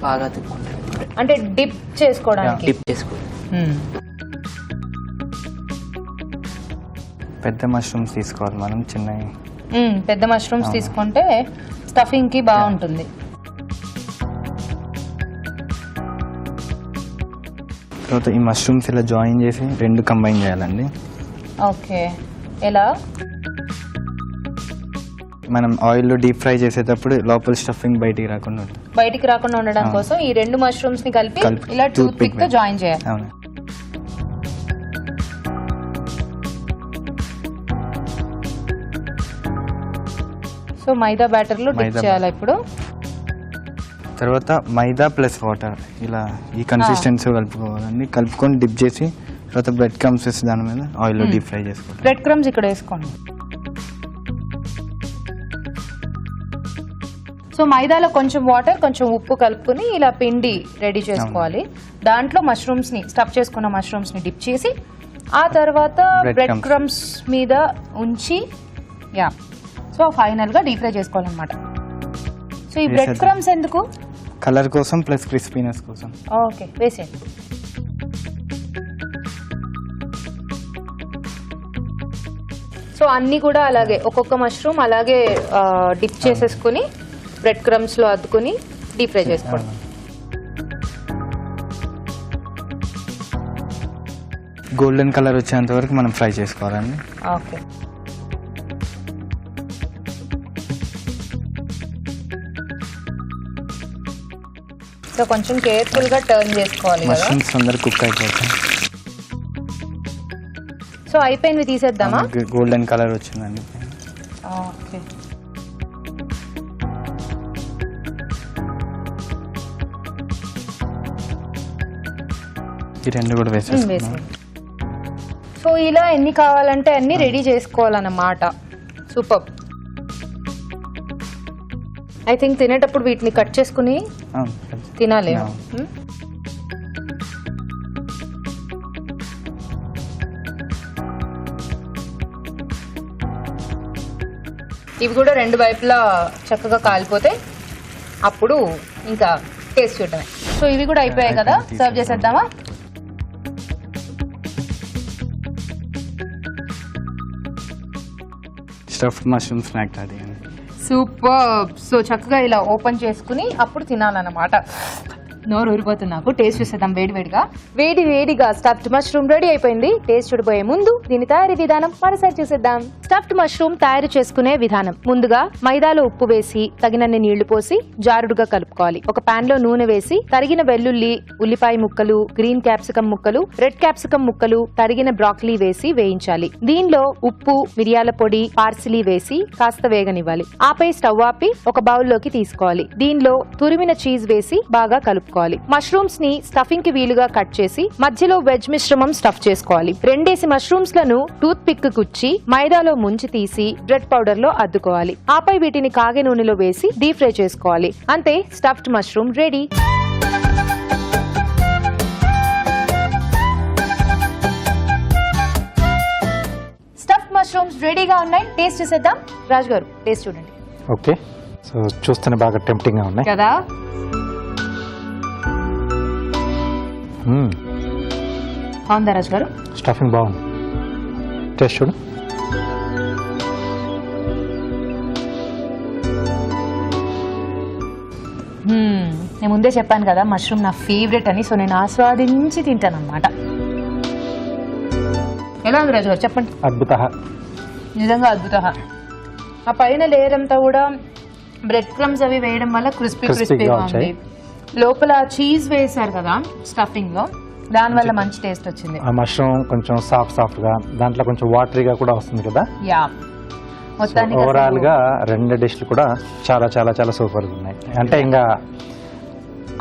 బాగా తిప్పుకుంటారు, అంటే డిప్ చేసుకోవడానికి. డిప్ చేసుకోవాలి. పెద్ద మష్రూమ్స్ తీసుకోవాలి మనం, చిన్నవి. పెద్ద మష్రూమ్స్ తీసుకుంటే స్టఫింగ్ కి బాగుంటుంది. తర్వాత ఈ మష్రూమ్స్ ఇలా జాయిన్ చేసి రెండు కంబైన్ చేయాలండి. ఓకే, ఎలా? మనం ఆయిల్లో డీప్ ఫ్రై చేసేటప్పుడు లోపల స్టఫింగ్ బయటికి రాకుండా ఉంటుంది. బయటికి రాకుండా ఉండడం కోసం ఈ రెండు మష్రూమ్స్ ని కలిపి ఇలా టూత్ toothpick పిక్ తో జాయిన్ చేయాలి. అవును. సో మైదా బ్యాటర్ లో డిప్ మైదా చేయాలి ఇప్పుడు. తర్వాత మైదా ప్లస్ వాటర్ ఇలా ఈ కన్సిస్టెన్సీ కలుపుకోవాలండి. కలుపుకొని డిప్ చేసి తర్వాత బ్రెడ్ క్రమ్స్ వేసి దాని మీద ఆయిల్లో డీప్ ఫ్రై చేసుకోవాలి. బ్రెడ్ క్రమ్స్ ఇక్కడ వేసుకోండి. సో మైదాలో కొంచెం వాటర్ కొంచెం ఉప్పు కలుపుకుని ఇలా పిండి రెడీ చేసుకోవాలి. దాంట్లో మష్రూమ్స్ ని స్టఫ్ చేసుకున్న మష్రూమ్స్ ని డిప్ చేసి ఆ తర్వాత బ్రెడ్ క్రమ్స్ మీద ఉంచి సో ఫైనల్ గా డీప్ ఫ్రై చేసుకోవాలన్నమాట. సో ఈ బ్రెడ్ క్రమ్స్ ఎందుకు? కలర్ కోసం ప్లస్ క్రిస్పీనెస్ కోసం. ఓకే, వేసేయండి. సో అన్ని కూడా అలాగే ఒక్కొక్క మష్రూమ్ అలాగే డిప్ చేసేసుకుని బ్రెడ్ క్రమ్స్ లో అద్దుకుని డీప్ ఫ్రై చేసుకోండి. గోల్డెన్ కలర్ వచ్చేంత వరకు మనం ఫ్రై చేసుకోవాలండి. ఓకే. సో కొంచెం కేర్ఫుల్గా టర్న్ చేసుకోవాలి కదా. మష్రూమ్స్ తొందరగా కుక్ అయిపోతాయి. సో అయిపోయినవి తీసేద్దామా? గోల్డెన్ కలర్ వచ్చిందండి. ఓకే. ఈ రెండు కూడా వేసేస్తున్నాం. సో ఇలా ఎన్ని కావాలంటే అన్ని రెడీ చేసుకోవాలన్నమాట. సూపర్. ఐ థింక్ తినేటప్పుడు వీటిని కట్ చేసుకుని తినాలి. ఇవి కూడా రెండు వైపులా చక్కగా కాలిపోతే అప్పుడు ఇంకా టేస్ట్ చూడటమే. సో ఇవి కూడా అయిపోయాయి కదా, సర్వ్ చేసేద్దామా? స్టఫ్డ్ మష్రూమ్ స్నాక్ అది. సూపర్. సో చక్కగా ఇలా ఓపెన్ చేసుకుని అప్పుడు తినాలన్నమాట. నోరు ఊరిపోతుంది నాకు. టేస్ట్ చూసేద్దాం వేడివేడిగా. వేడిగా స్టఫ్డ్ మష్రూమ్ రెడీ అయిపోయింది. టేస్ట్ చూడబోయే ముందు దీని తయారీ విధానం మరోసారి చూసేద్దాం. స్టఫ్డ్ మష్రూమ్ తయారు చేసుకునే విధానం. ముందుగా మైదాలో ఉప్పు వేసి తగినన్ని నీళ్లు పోసి జారుడుగా కలుపుకోవాలి. ఒక పాన్ లో నూనె వేసి తరిగిన వెల్లుల్లి, ఉల్లిపాయ ముక్కలు, గ్రీన్ క్యాప్సికం ముక్కలు, రెడ్ క్యాప్సికం ముక్కలు, తరిగిన బ్రాకలీ వేసి వేయించాలి. దీనిలో ఉప్పు, మిరియాల పొడి, పార్సిలీ వేసి కాస్త వేగనివ్వాలి. ఆపై స్టవ్ ఆపి ఒక బౌల్లోకి తీసుకోవాలి. దీనిలో తురిమిన చీజ్ వేసి బాగా కలుపుకోవాలి. మష్రూమ్స్ ని స్టఫింగ్ కి వీలుగా కట్ చేసి మధ్యలో వెజ్ మిశ్రమం స్టఫ్ చేసుకోవాలి. 2 మష్రూమ్స్ లను టూత్ పిక్ కుచ్చి మైదాలో ముంచి తీసి బ్రెడ్ పౌడర్ లో అద్దుకోవాలి. ఆపై వీటిని కాగే నూనెలో వేసి డీప్ ఫ్రై చేసుకోవాలి. అంతే, stuffed mushroom ready. Stuffed mushrooms రెడీగా ఉన్నాయి. టేస్ట్ చేసేద్దాం. రాజు గారు టేస్ట్ చూడండి. ఓకే. సో చూస్తేనే బాగా టెంప్టింగ్ గా ఉన్నాయి కదా. బాగుందా రాజు గారు? స్టఫింగ్ బాగుంది. టేస్ట్ చూడు. నేను ముందే చెప్పాను కదా మష్రూమ్ నా ఫేవరెట్ అని. సో నేను ఆస్వాదించి తింటాను అన్నమాట. ఎలా ఉంది రాజు గారు చెప్పండి? అద్భుత. నిజంగా అద్భుత. ఆ పైన లేయర్ అంతా కూడా బ్రెడ్ క్రమ్స్ అవి వేయడం వల్ల క్రిస్పీగా ఉంది. లోపల చీజ్ వేసారు కదా స్టఫింగ్ లో, దాని వల్ల మంచి టేస్ట్ వచ్చింది. ఆ మష్రూమ్ కొంచెం సాఫ్ట్ గా, దాంట్లో కొంచెం వాటరీగా కూడా వస్తుంది కదా. యా, మొత్తానికి ఓవరాల్ గా 2 డిష్లు కూడా చాలా చాలా చాలా సూపర్ ఉన్నాయి. అంటే ఇంకా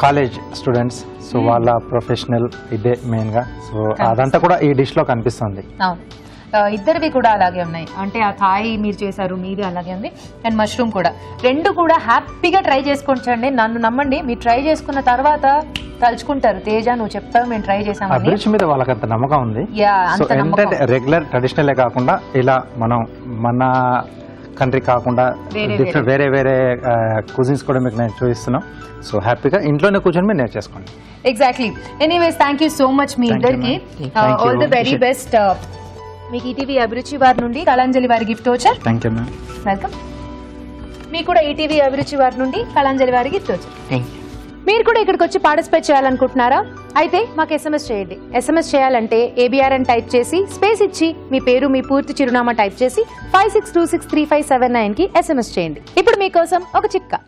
కాలేజ్ స్టూడెంట్స్, సో వాళ్ళ ప్రొఫెషనల్ ఇదే మెయిన్ గా. సో అదంతా కూడా ఈ డిష్ లో కనిపిస్తుంది. అవును, ఇద్దరివి కూడా అలాగే ఉన్నాయి. అంటే ఆ థాయి మీరు చేశారు, మీది అలాగే ఉంది. అండ్ మష్రూమ్ కూడా, రెండు కూడా హ్యాపీగా ట్రై చేసుకోండి. నన్ను నమ్మండి, మీరు ట్రై చేసుకున్న తర్వాత తలుచుకుంటారు, తేజ నువ్వు చెప్తావు మేము ట్రై చేసామని. అభిరుచి మీద వాళ్ళకి అంత నమ్మకం ఉంది. సో అంత నమ్మకం. ఏంటంటే రెగ్యులర్ ట్రెడిషనలే కాకుండా ఇలా మనం మన కంట్రీ కాకుండా డిఫరెంట్ వేరే వేరే కుజిన్స్ కూడా మీకు నేను చూపిస్తున్నాం. సో హ్యాపీగా ఇంట్లోనే కూర్చొని మీరు నేర్చేసుకోండి. Exactly. Anyways thank you so much మీ ఇద్దరికి. All the very best. మీకు ఈటీవీ అభిరుచి వారి నుండి కళాంజలి వారి గిఫ్ట్ వచ్చారు. Thank you ma'am. వెల్కమ్. మీకు కూడా ఈటీవీ అభిరుచి వారి నుండి కళాంజలి వారి గిఫ్ట్ వచ్చారు. Thank you. మీరు కూడా ఇక్కడికి వచ్చి పార్టిసిపేట్ చేయాలనుకుంటున్నారా? అయితే మాకు SMS చేయండి. SMS చేయాలంటే ABR అని టైప్ చేసి స్పేస్ ఇచ్చి మీ పేరు, మీ పూర్తి చిరునామా టైప్ చేసి 56263579 కి SMS చేయండి. ఇప్పుడు మీకోసం ఒక చిట్కా.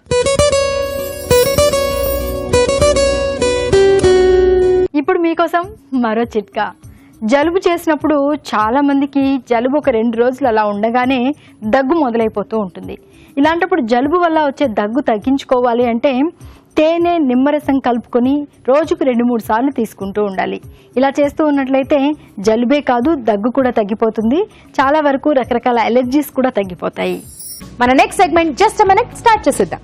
ఇప్పుడు మీకోసం మరో చిట్కా. జలుబు చేసినప్పుడు చాలా మందికి జలుబు ఒక 2 రోజులు అలా ఉండగానే దగ్గు మొదలైపోతూ ఉంటుంది. ఇలాంటప్పుడు జలుబు వల్ల వచ్చే దగ్గు తగ్గించుకోవాలి అంటే తేనె, నిమ్మరసం కలుపుకొని రోజుకు 2-3 సార్లు తీసుకుంటూ ఉండాలి. ఇలా చేస్తూ ఉన్నట్లయితే జలుబే కాదు దగ్గు కూడా తగ్గిపోతుంది. చాలా వరకు రకరకాల అలర్జీస్ కూడా తగ్గిపోతాయి. మన next segment just minute start చేసేద్దాం.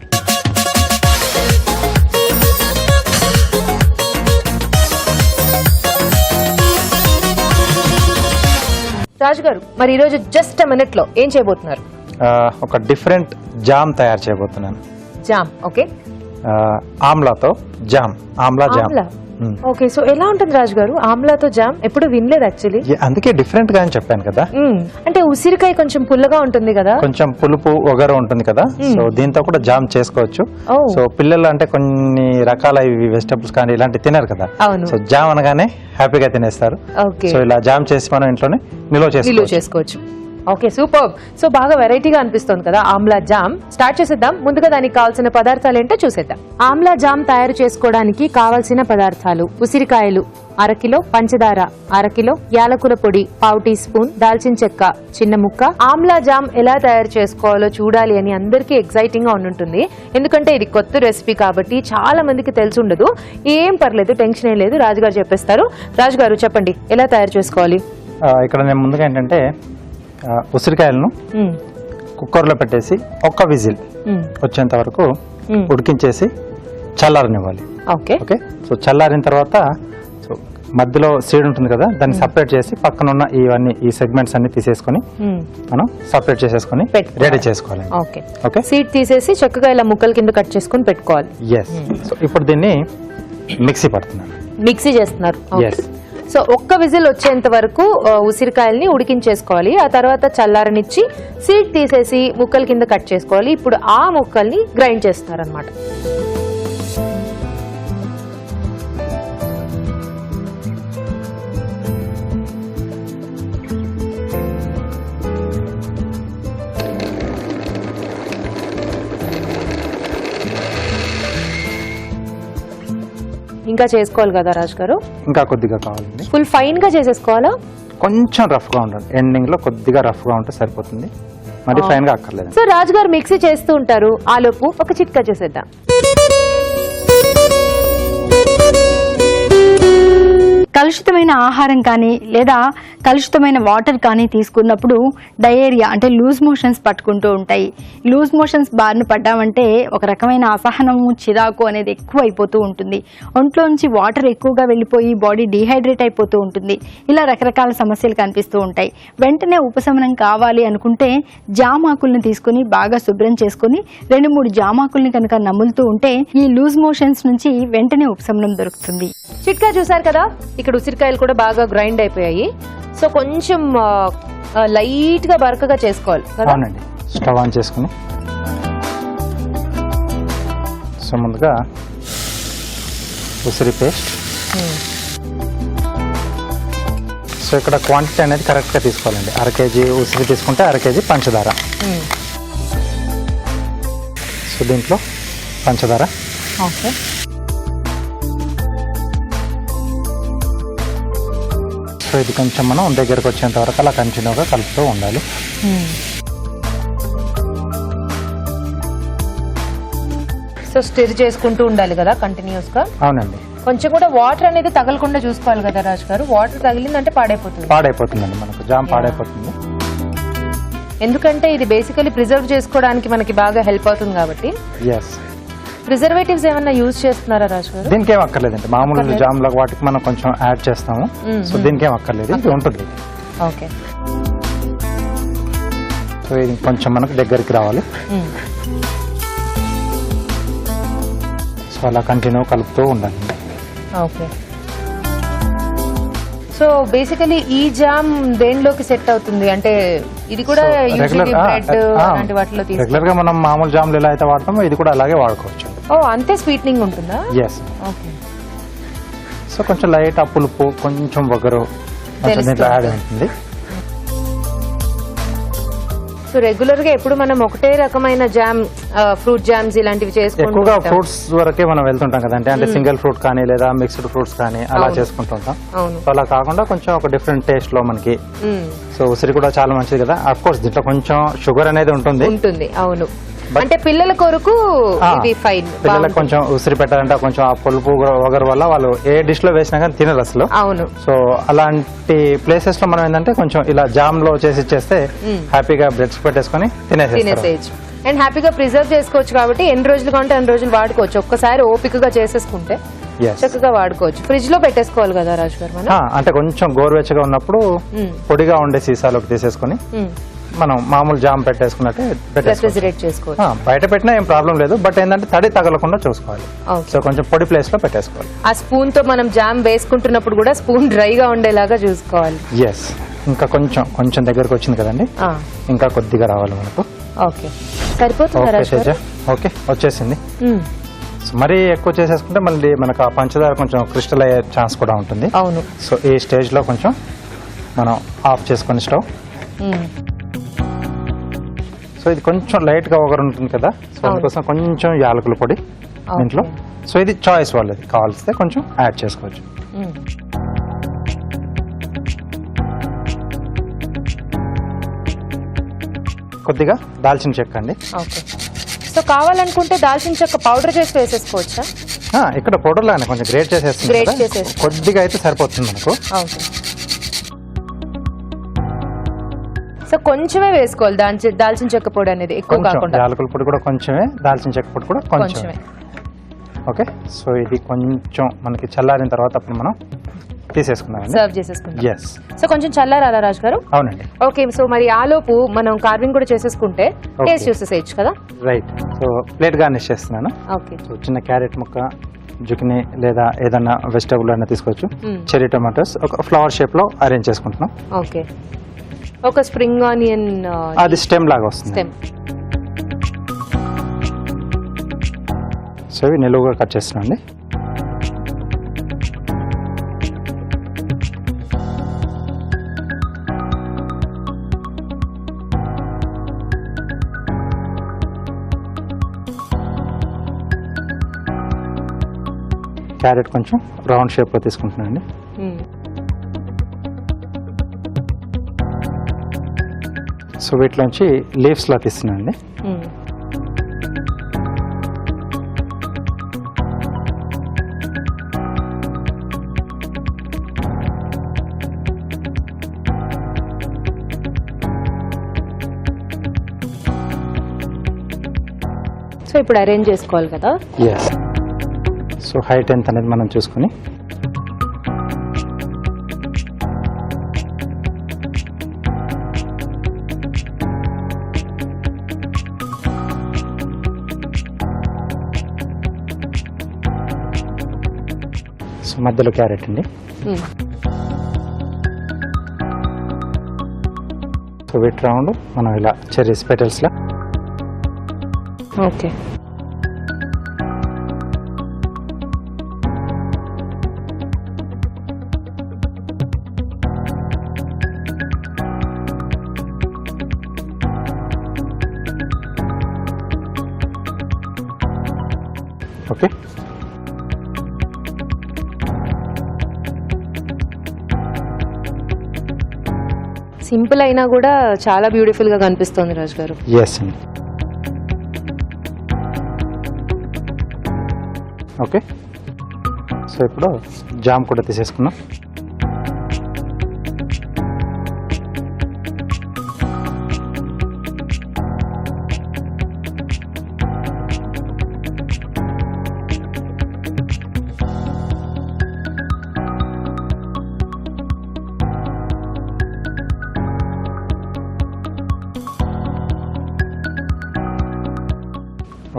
రాజు గారు, మరి ఈరోజు జస్ట్ మినిట్ లో ఏం చేయబోతున్నారు? ఒక డిఫరెంట్ జామ్ తయారు చేయబోతున్నాను. జామ్. ఓకే. ఆమ్లాతో jam. Amla jam. Okay, so ఎలా ఉంటుంది రాజు గారు ఆమ్లాతో జామ్? ఎప్పుడు వినలేదు యాక్చువల్లీ. అందుకే డిఫరెంట్ గా అని చెప్పాను కదా. అంటే ఉసిరికాయ కొంచెం పుల్లగా ఉంటుంది కదా, కొంచెం పులుపు ఒగరు ఉంటుంది కదా, సో దీంతో కూడా జామ్ చేసుకోవచ్చు. సో పిల్లలు అంటే కొన్ని రకాల వెజిటబుల్స్ కానీ ఇలాంటి తినరు కదా, సో జామ్ అనగానే హ్యాపీగా తినేస్తారు. సో ఇలా జామ్ చేసి మనం ఇంట్లోనే నిల్వ చేసుకోవచ్చు. Okay, super. సో బాగా వెరైటీగా అనిపిస్తుంది కదా ఆమ్లా జామ్. స్టార్ట్ చేసేద్దాం. ముందుగా దానికి కావాల్సిన పదార్థాలు ఏంటో చూసేద్దాం. ఆమ్లా జామ్ తయారు చేసుకోవడానికి కావాల్సిన పదార్థాలు: ఉసిరికాయలు అరకిలో, పంచదార అరకిలో, యాలకుల పొడి పావు టీ స్పూన్, దాల్చిన చెక్క చిన్న ముక్క. ఆమ్లా జామ్ ఎలా తయారు చేసుకోవాలో చూడాలి అని అందరికీ ఎక్సైటింగ్ గా ఉంటుంది, ఎందుకంటే ఇది కొత్త రెసిపీ కాబట్టి చాలా మందికి తెలిసి ఉండదు. ఏం పర్లేదు, టెన్షన్ ఏం లేదు, రాజుగారు చెప్పేస్తారు. రాజుగారు చెప్పండి ఎలా తయారు చేసుకోవాలి. ఇక్కడ నేను ముందుగా ఏంటంటే ఉసిరికాయలను కుక్కర్లో పెట్టేసి ఒక్క విజిల్ వచ్చేంత వరకు ఉడికించేసి చల్లారనివ్వాలి. ఓకే, సో చల్లారిన తర్వాత సో మధ్యలో సీడ్ ఉంటుంది కదా, దాన్ని సపరేట్ చేసి పక్కన ఉన్న ఈ సెగ్మెంట్స్ అన్ని తీసేసుకొని మనం సపరేట్ చేసేసుకొని రెడీ చేసుకోవాలి. ఓకే, సీడ్ తీసేసి చక్కగా ఇలా ముక్కల కింద కట్ చేసుకొని పెట్టుకోవాలి. ఎస్. సో ఇప్పుడు దీన్ని మిక్సీ చేస్తున్నారు. సో ఒక్క విజిల్ వచ్చేంత వరకు ఉసిరికాయల్ని ఉడికించేసుకోవాలి. ఆ తర్వాత చల్లారనిచ్చి సీడ్ తీసేసి ముక్కల కింద కట్ చేసుకోవాలి. ఇప్పుడు ఆ ముక్కల్ని గ్రైండ్ చేస్తున్నారు అన్నమాట. ఇంకా చేసుకోవాలి కదా రాజు గారు? ఇంకా కొద్దిగా కావాలండి. ఫుల్ ఫైన్ గా చేసేసుకోవాలా? కొంచెం రఫ్ గా ఉండాలి, ఎండింగ్ లో కొద్దిగా రఫ్ గా ఉంటే సరిపోతుంది, మరి ఫైన్ గా అక్కర్లేదు. సో రాజు గారు మిక్సీ చేస్తూ ఉంటారు, ఆలోపు ఒక చిట్కా చేసేద్దాం. కలుషితమైన ఆహారం కానీ లేదా కలుషితమైన వాటర్ కానీ తీసుకున్నప్పుడు డయేరియా అంటే లూజ్ మోషన్స్ పట్టుకుంటూ ఉంటాయి. లూజ్ మోషన్స్ బారిన పడ్డామంటే ఒక రకమైన అసహనము, చిరాకు అనేది ఎక్కువ అయిపోతూ ఉంటుంది. ఒంట్లోంచి వాటర్ ఎక్కువగా వెళ్ళిపోయి బాడీ డీహైడ్రేట్ అయిపోతూ ఉంటుంది. ఇలా రకరకాల సమస్యలు కనిపిస్తూ ఉంటాయి. వెంటనే ఉపశమనం కావాలి అనుకుంటే జామాకుల్ని తీసుకుని బాగా శుభ్రం చేసుకుని 2-3 జామాకుల్ని కనుక నములుతూ ఉంటే ఈ లూజ్ మోషన్స్ నుంచి వెంటనే ఉపశమనం దొరుకుతుంది. చిట్కా చూసారు కదా, ఇక్కడ ఉసిరికాయలు కూడా బాగా గ్రైండ్ అయిపోయాయి. సో కొంచెం లైట్ గా బరకగా చేసుకోవాలి కదా. అవునండి. స్టవ్ ఆన్ చేసుకుని సో ముందుగా ఉసిరి పేస్ట్. సో ఇక్కడ క్వాంటిటీ అనేది కరెక్ట్ గా తీసుకోవాలండి. 1/2 కేజీ ఉసిరి తీసుకుంటే 1/2 కేజీ పంచదార. సో దీంట్లో పంచదార. ఓకే. సో ఇది కొంచెం మనం దగ్గరకు వచ్చేంత వరకు అలా కంటిన్యూగా కలుపుతూ ఉండాలి. సో స్టిర్ చేసుకుంటూ ఉండాలి కదా కంటిన్యూస్ గా. అవునండి. కొంచెం కూడా వాటర్ అనేది తగలకుండా చూసుకోవాలి కదా రాజు గారు. వాటర్ తగిలిందంటే పాడైపోతుందండి, మనకు జామ్ పాడైపోతుంది. ఎందుకంటే ఇది బేసికలీ ప్రిజర్వ్ చేసుకోవడానికి మనకి బాగా హెల్ప్ అవుతుంది కాబట్టి. ఎస్. ప్రిజర్వేటివ్స్ ఏమన్నా యూజ్ చేస్తున్నారా రాజు గారు? దీనికి ఏం అక్కర్లేదండి, మామూలు జామ్ లో వాటికి మనం కొంచెం యాడ్ చేస్తాము. సో దీనికి ఏం అక్కర్లేదు, ఇది ఉంటుంది. ఓకే. సో ఇది కొంచెం మనకు దగ్గరికి రావాలి. సో అలా కంటిన్యూ కలుపుతూ ఉండాలి. ఓకే. సో బేసికలీ ఈ జామ్ దేనిలోకి సెట్ అవుతుంది అంటే ఇది కూడా రెగ్యులర్ గా మనం మామూలు జామ్లు ఎలా అయితే వాడతామో ఇది కూడా అలాగే వాడుకోవచ్చు. ఓ అంతే స్వీట్నింగ్ ఉంటుందా? ఎస్. ఓకే. సో కొంచెం లైట్ పులుపు, కొంచెం వగరు దీంట్లో యాడ్ ఉంటుంది. సో రెగ్యులర్ గా ఎప్పుడు మనం ఒకటే రకమైన జామ్, ఫ్రూట్ జామ్స్ ఇలాంటివి చేసుకుంటాం. ఎక్కువగా ఫ్రూట్స్ వరకే మనం వెళ్తుంటాం కదంటే, అంటే సింగిల్ ఫ్రూట్ కానీ లేదా మిక్స్డ్ ఫ్రూట్స్ కానీ అలా చేసుకుంటుంటాం. సో అలా కాకుండా కొంచెం ఒక డిఫరెంట్ టేస్ట్ లో మనకి. సో ఉసిరి కూడా చాలా మంచిది కదా. అఫ్ కోర్స్ దీంట్లో కొంచెం షుగర్ అనేది ఉంటుంది. అవును. అంటే పిల్లల కొరకు ఇది ఫైన్. పిల్లలకు కొంచెం ఉసిరి పెట్టాలంటే కొంచెం ఆ పులుపు వగరు వల్ల వాళ్ళు ఏ డిష్ లో వేసినా కానీ తినరు అసలు. అవును. సో అలాంటి ప్లేసెస్ లో మనం ఏంటంటే కొంచెం ఇలా జామ్ లో చేసి ఇచ్చేస్తే హ్యాపీగా బ్రెడ్స్ పెట్టేసుకొని తినేసేయచ్చు. అండ్ హ్యాపీగా ప్రిజర్వ్ చేసుకోవచ్చు కాబట్టి ఎన్ని రోజులు కావాలంటే అన్ని రోజులు వాడుకోవచ్చు. ఒక్కసారి ఓపికగా చేసేసుకుంటే చక్కగా వాడుకోవచ్చు. ఫ్రిడ్జ్ లో పెట్టేసుకోవాలి కదా రాజు గారు మనం. అంటే కొంచెం గోరువెచ్చగా ఉన్నప్పుడు పొడిగా ఉండే సీసాలోకి తీసేసుకొని మనం మామూలు జామ్ పెట్టేసుకున్నట్టే పెట్టేసుకోవచ్చు. రెఫ్రిజిరేట్ చేసుకోవచ్చు. బయట పెట్టినా ఏం ప్రాబ్లం లేదు, బట్ ఏంటంటే తడి తగలకుండా చూసుకోవాలి. Okay. సో కొంచెం పొడి ప్లేస్ లో పెట్టేసుకోవాలి. ఆ స్పూన్ తో మనం జామ్ వేసుకుంటున్నప్పుడు కూడా స్పూన్ డ్రైగా ఉండేలాగా చూసుకోవాలి. ఎస్, ఇంకా కొంచెం దగ్గరకు వచ్చింది కదండి, ఇంకా కొద్దిగా రావాలి మనకు. ఓకే, సరిపోతుందా ఓకే రాజు తేజ, గారు? ఓకే వచ్చేసింది. సో మరీ ఎక్కువ చేసేసుకుంటే మళ్ళీ మనకు ఆ పంచదార కొంచెం క్రిస్టల్ అయ్యే ఛాన్స్ కూడా ఉంటుంది. అవును. సో ఈ స్టేజ్ లో కొంచెం మనం ఆఫ్ చేసుకొని స్టవ్. సో ఇది కొంచెం లైట్ గా ఒకరు ఉంటుంది కదా, సో అందుకోసం కొంచెం యాలకుల పొడి దీంట్లో. సో ఇది చాయిస్ వాళ్ళది, కావాల్సితే కొంచెం యాడ్ చేసుకోవచ్చు. కొద్దిగా దాల్చిన చెక్క అండి. ఓకే, సో కావాలనుకుంటే దాల్చిన చెక్క పౌడర్ చేసి వేసేసుకోవచ్చా? ఇక్కడ పౌడర్ లాగానే కొంచెం గ్రేట్ చేసేస్తుంది Grate కదా, చేసేసుకో. కొద్దిగా అయితే సరిపోతుంది మనకు. ఓకే, సో కొంచెమే వేసుకోవాలి దాల్చిన చెక్క పొడి అనేది, ఎక్కువ కొంచెం కాకుండా. యాలకుల పొడి కూడా కొంచెమే, దాల్చిన చెక్క పొడి కూడా కొంచెమే. ఓకే, సో ఇది కొంచెం మనకి చల్లారిన తర్వాత అప్పుడు మనం తీసేసుకున్నామండి. సర్వ్ చేసేసుకుంటాం. ఎస్, సో కొంచెం చల్లారాలా రాజు గారు? అవునండి. ఓకే, సో మరి ఆలోపు మనం కార్వింగ్ కూడా చేసేసుకుంటే టేస్ట్ చూసేసేయచ్చు కదా. రైట్, సో ప్లేట్ గార్నిష్ చేస్తున్నాను. ఓకే, సో చిన్న క్యారెట్ ముక్క, జుకినీ లేదా ఏదైనా వెజిటబుల్ అయినా తీసుకోవచ్చు. చెర్రీ టొమాటోస్ ఒక ఫ్లవర్ షేప్ లో అరేంజ్ చేసుకుంటున్నాం. ఓకే, ఒక స్ప్రింగ్ ఆనియన్, అది స్టెమ్ లాగా వస్తుంది. స్టెమ్. సో ఇవి నిలువుగా కట్ చేస్తున్నాం అండి. క్యారెట్ కొంచెం రౌండ్ షేప్ లో తీసుకుంటున్నాను అండి. సో వీటిలోంచి లీవ్స్ లా తీస్తున్నాను అండి. సో ఇప్పుడు అరేంజ్ చేసుకోవాలి కదా. ఎస్, సో హైట్ ఎంత అనేది మనం చూసుకొని సో మధ్యలో క్యారెట్ అండి. సో వీటి రౌండ్ మనం ఇలా చెర్రీస్ పెటల్స్ లా. ఓకే, ఓకే, సింపుల్ అయినా కూడా చాలా బ్యూటిఫుల్ గా కనిపిస్తుంది రాజు గారు. ఎస్ అండి. ఓకే, సో ఇప్పుడు జామ్ కూడా తీసేసుకున్నాం.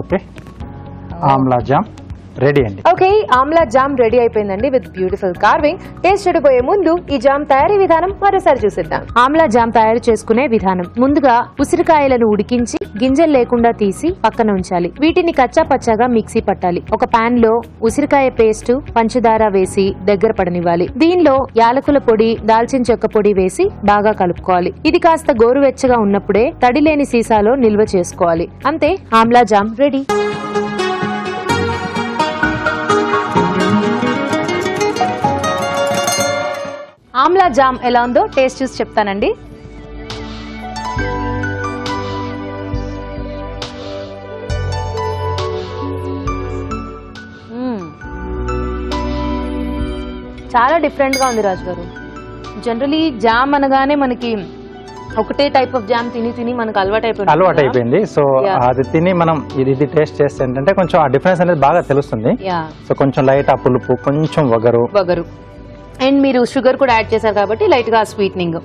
ఓకే, ఆమ్లా జామ్ రెడీ అండి. ఓకే, ఆమ్లా జామ్ రెడీ అయిపోయిందండి విత్ బ్యూటిఫుల్ కార్వింగ్. టేస్ట్ చూడబోయే ముందు ఈ జామ్ తయారీ విధానం మరోసారి చూసేద్దాం. ఆమ్లా జామ్ తయారు చేసుకునే విధానం: ముందుగా ఉసిరికాయలను ఉడికించి గింజలు లేకుండా తీసి పక్కన ఉంచాలి. వీటిని కచ్చా పచ్చాగా మిక్సీ పట్టాలి. ఒక పాన్ లో ఉసిరికాయ పేస్ట్, పంచదార వేసి దగ్గర పడనివ్వాలి. దీనిలో యాలకుల పొడి, దాల్చిన చెక్క పొడి వేసి బాగా కలుపుకోవాలి. ఇది కాస్త గోరువెచ్చగా ఉన్నప్పుడే తడి లేని సీసాలో నిల్వ చేసుకోవాలి. అంతే, Amla jam ready. Amla jam ఎలా ఉందో టేస్ట్ చూసి చెప్తానండి. చాలా డిఫరెంట్ గా ఉంది రాజు గారు. జనరలీ జామ్ అనగానే మనకి ఒకటే టైప్ ఆఫ్ జామ్ తిని మనకు అలవాటు అయిపోయింది. సో అది తిని మనం ఇది టేస్ట్ చేస్తే ఏంటంటే కొంచెం ఆ డిఫరెన్స్ అనేది బాగా తెలుస్తుంది. సో కొంచెం లైట్ ఆ పులుపు, కొంచెం వగరు. అండ్ మీరు షుగర్ కూడా యాడ్ చేశారు కాబట్టి లైట్ గా స్వీట్నింగ్.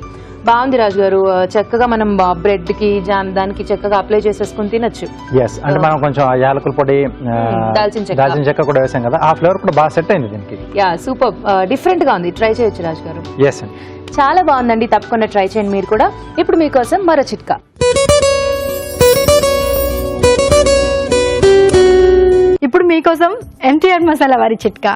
బాగుంది రాజు గారు. చక్కగా మనం బ్రెడ్ కి దానికి చక్కగా అప్లై చేసేసుకుని తినొచ్చు. ఎస్, అంటే మనం కొంచెం యాలకుల పొడి, దాల్చిన చెక్క కూడా వేసాం కదా, ఆ ఫ్లేవర్ కూడా బాగా సెట్ అయింది దీనికి. యా, సూపర్, డిఫరెంట్ గా ఉంది. ట్రై చేయొచ్చు రాజు గారు. ఎస్ అండి, చాలా బాగుందండి. తప్పకుండా ట్రై చేయండి మీరు కూడా. ఇప్పుడు మీకోసం మరో చిట్కా. ఇప్పుడు మీకోసం ఎన్టీఆర్ మసాలా వారి చిట్కా.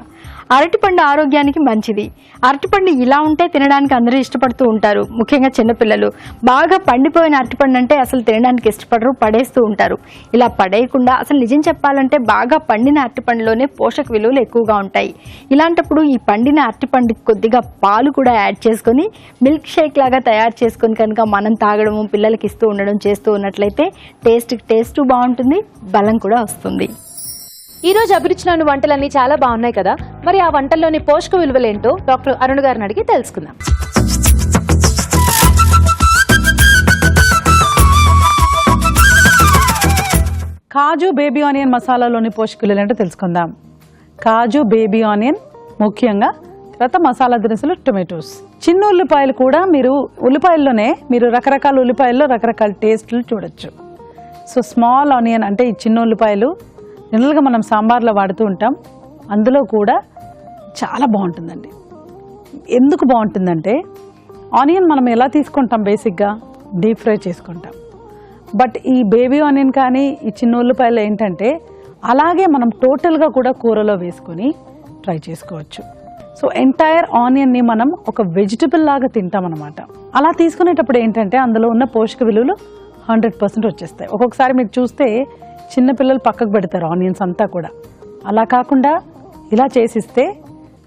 అరటిపండు ఆరోగ్యానికి మంచిది. అరటిపండు ఇలా ఉంటే తినడానికి అందరూ ఇష్టపడుతూ ఉంటారు, ముఖ్యంగా చిన్నపిల్లలు. బాగా పండిపోయిన అరటిపండు అంటే అసలు తినడానికి ఇష్టపడరు, పడేస్తూ ఉంటారు. ఇలా పడేయకుండా అసలు నిజం చెప్పాలంటే బాగా పండిన అరటిపండులోనే పోషక విలువలు ఎక్కువగా ఉంటాయి. ఇలాంటప్పుడు ఈ పండిన అరటిపండుకి కొద్దిగా పాలు కూడా యాడ్ చేసుకొని మిల్క్ షేక్ లాగా తయారు చేసుకొని కనుక మనం తాగడము, పిల్లలకి ఇస్తూ ఉండడం చేస్తూ ఉన్నట్లయితే టేస్ట్ బాగుంటుంది, బలం కూడా వస్తుంది. ఈ రోజు అభిరుచిలోని వంటలన్నీ చాలా బాగున్నాయి కదా. మరి ఆ వంటల్లోని పోషక విలువలేంటో డాక్టర్ అరుణ్ గారిని అడిగి తెలుసుకుందాం. కాజు బేబీ ఆనియన్ మసాలాలోని పోషక విలువలు ఏంటో తెలుసుకుందాం. కాజు, బేబీ ఆనియన్ ముఖ్యంగా, తర్వాత మసాలా దినుసులు, టొమాటోస్, చిన్న ఉల్లిపాయలు కూడా. ఉల్లిపాయల్లోనే మీరు రకరకాల ఉల్లిపాయల్లో రకరకాల టేస్ట్లు చూడొచ్చు. సో స్మాల్ ఆనియన్ అంటే ఈ చిన్న ఉల్లిపాయలు జనరల్గా మనం సాంబార్లో వాడుతూ ఉంటాం, అందులో కూడా చాలా బాగుంటుందండి. ఎందుకు బాగుంటుందంటే ఆనియన్ మనం ఎలా తీసుకుంటాం, బేసిక్గా డీప్ ఫ్రై చేసుకుంటాం. బట్ ఈ బేబీ ఆనియన్ కానీ ఈ చిన్న ఉల్లిపాయలు ఏంటంటే అలాగే మనం టోటల్గా కూడా కూరలో వేసుకొని ట్రై చేసుకోవచ్చు. సో ఎంటైర్ ఆనియన్ని మనం ఒక వెజిటబుల్ లాగా తింటాం అన్నమాట. అలా తీసుకునేటప్పుడు ఏంటంటే అందులో ఉన్న పోషక విలువలు 100% వచ్చేస్తాయి. ఒక్కొక్కసారి మీరు చూస్తే చిన్నపిల్లలు పక్కకు పెడతారు ఆనియన్స్ అంతా కూడా. అలా కాకుండా ఇలా చేసిస్తే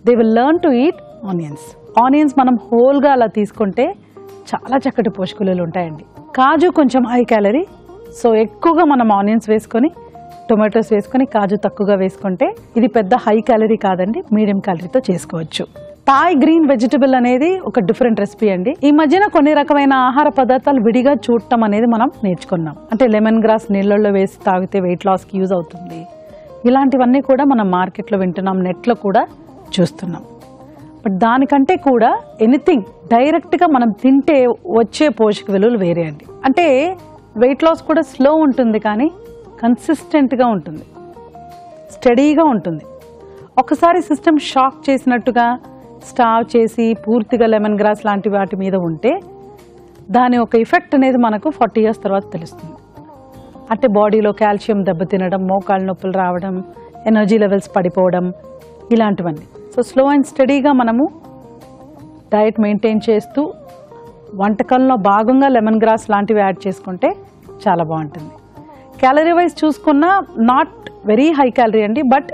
they will learn to eat onions మనం హోల్గా అలా తీసుకుంటే చాలా చక్కటి పోషక విలువలు ఉంటాయండి. కాజు కొంచెం హై క్యాలరీ, సో ఎక్కువగా మనం ఆనియన్స్ వేసుకొని, టొమాటోస్ వేసుకొని, కాజు తక్కువగా వేసుకుంటే ఇది పెద్ద హై క్యాలరీ కాదండి, మీడియం క్యాలరీతో చేసుకోవచ్చు. థాయ్ గ్రీన్ వెజిటబుల్ అనేది ఒక డిఫరెంట్ రెసిపీ అండి. ఈ మధ్యన కొన్ని రకమైన ఆహార పదార్థాలు విడిగా చూడటం అనేది మనం నేర్చుకున్నాం. అంటే లెమన్ గ్రాస్ నీళ్ళల్లో వేసి తాగితే వెయిట్ లాస్కి యూజ్ అవుతుంది. ఇలాంటివన్నీ కూడా మనం మార్కెట్లో వింటున్నాం, నెట్లో కూడా చూస్తున్నాం. బట్ దానికంటే కూడా ఎనీథింగ్ డైరెక్ట్గా మనం తింటే వచ్చే పోషక విలువలు వేరే అండి. అంటే వెయిట్ లాస్ కూడా స్లో ఉంటుంది, కానీ కన్సిస్టెంట్గా ఉంటుంది, స్టడీగా ఉంటుంది. ఒకసారి సిస్టమ్ షాక్ చేసినట్టుగా స్టావ్ చేసి పూర్తిగా లెమన్ గ్రాస్ లాంటి వాటి మీద ఉంటే దాని ఒక ఎఫెక్ట్ అనేది మనకు 40 years తర్వాత తెలుస్తుంది. అంటే బాడీలో కాల్షియం దెబ్బతినడం, మోకాళ్ళ నొప్పులు రావడం, ఎనర్జీ లెవెల్స్ పడిపోవడం, ఇలాంటివన్నీ. సో స్లో అండ్ స్టడీగా మనము డయట్ మెయింటైన్ చేస్తూ వంటకంలో భాగంగా లెమన్ గ్రాస్ లాంటివి యాడ్ చేసుకుంటే చాలా బాగుంటుంది. క్యాలరీ వైజ్ చూసుకున్నా నాట్ వెరీ హై క్యాలరీ అండి, బట్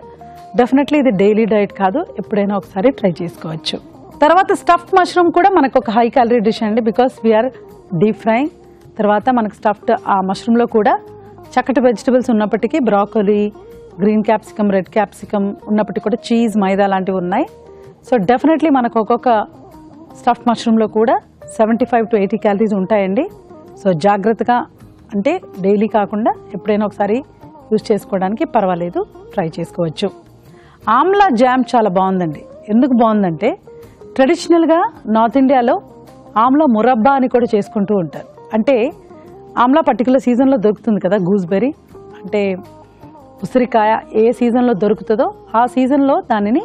డెఫినెట్లీ ఇది డైలీ డైట్ కాదు, ఎప్పుడైనా ఒకసారి ట్రై చేసుకోవచ్చు. తర్వాత స్టఫ్డ్ మష్రూమ్ కూడా మనకు ఒక హై క్యాలరీ డిష్ అండి, బికాస్ వీఆర్ డీప్ ఫ్రైయింగ్. తర్వాత మనకు స్టఫ్డ్ ఆ మష్రూమ్లో కూడా చక్కటి వెజిటబుల్స్ ఉన్నప్పటికీ broccoli, green capsicum, red capsicum ఉన్నప్పటికీ కూడా చీజ్, మైదా లాంటివి ఉన్నాయి. సో డెఫినెట్లీ మనకు ఒక్కొక్క స్టఫ్డ్ మష్రూమ్లో కూడా 75 to 80 క్యాలరీస్ ఉంటాయండి. సో జాగ్రత్తగా, అంటే డైలీ కాకుండా ఎప్పుడైనా ఒకసారి యూజ్ చేసుకోవడానికి పర్వాలేదు, ట్రై చేసుకోవచ్చు. ఆమ్లా జామ్ చాలా బాగుందండి. ఎందుకు బాగుందంటే ట్రెడిషనల్గా నార్త్ ఇండియాలో ఆమ్లా మురబ్బా అని కూడా చేసుకుంటూ ఉంటారు. అంటే ఆమ్లా పర్టికులర్ సీజన్లో దొరుకుతుంది కదా, గూస్బెర్రీ అంటే ఉసిరికాయ ఏ సీజన్లో దొరుకుతుందో ఆ సీజన్లో దానిని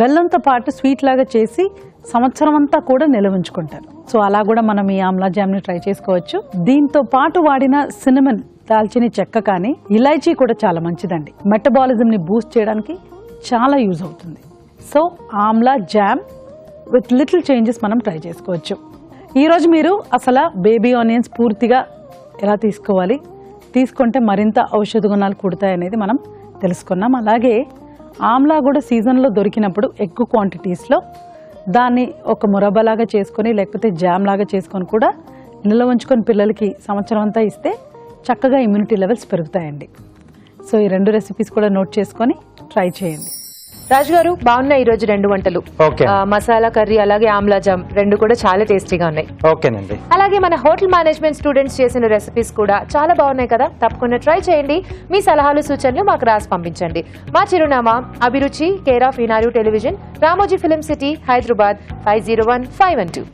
బెల్లంతో పాటు స్వీట్ లాగా చేసి సంవత్సరం అంతా కూడా నిల్వ ఉంచుకుంటారు. సో అలా కూడా మనం ఈ ఆమ్లా జామ్ని ట్రై చేసుకోవచ్చు. దీంతో పాటు వాడిన సినమన్, దాల్చిన చెక్క కానీ ఇలైచీ కూడా చాలా మంచిదండి, మెటబాలిజంని బూస్ట్ చేయడానికి చాలా యూజ్ అవుతుంది. So Amla jam with little changes మనం ట్రై చేసుకోవచ్చు. ఈరోజు మీరు అసలు బేబీ ఆనియన్స్ పూర్తిగా ఎలా తీసుకోవాలి, తీసుకుంటే మరింత ఔషధ గుణాలు కూడతాయి అనేది మనం తెలుసుకున్నాం. అలాగే ఆమ్లా కూడా సీజన్లో దొరికినప్పుడు ఎక్కువ క్వాంటిటీస్లో దాన్ని ఒక మురబ్బలాగా చేసుకొని లేకపోతే జామ్ లాగా చేసుకొని కూడా నిల్వ ఉంచుకొని పిల్లలకి సంవత్సరం అంతా ఇస్తే చక్కగా ఇమ్యూనిటీ లెవెల్స్ పెరుగుతాయండి. సో ఈ 2 రెసిపీస్ కూడా నోట్ చేసుకొని ట్రై చేయండి. రాజు గారు, బాగున్నాయి ఈ రోజు 2 వంటలు. మసాలా కర్రీ అలాగే ఆమ్లా జామ్ 2 కూడా చాలా టేస్టీగా ఉన్నాయి. ఓకేనండి. అలాగే మన హోటల్ మేనేజ్మెంట్ స్టూడెంట్స్ చేసిన రెసిపీస్ కూడా చాలా బాగున్నాయి కదా. తప్పకుండా ట్రై చేయండి. మీ సలహాలు సూచనలు మాకు రాసి పంపించండి. మా చిరునామా Abhiruchi, care of Eenadu television, Ramoji film city, Hyderabad 501512.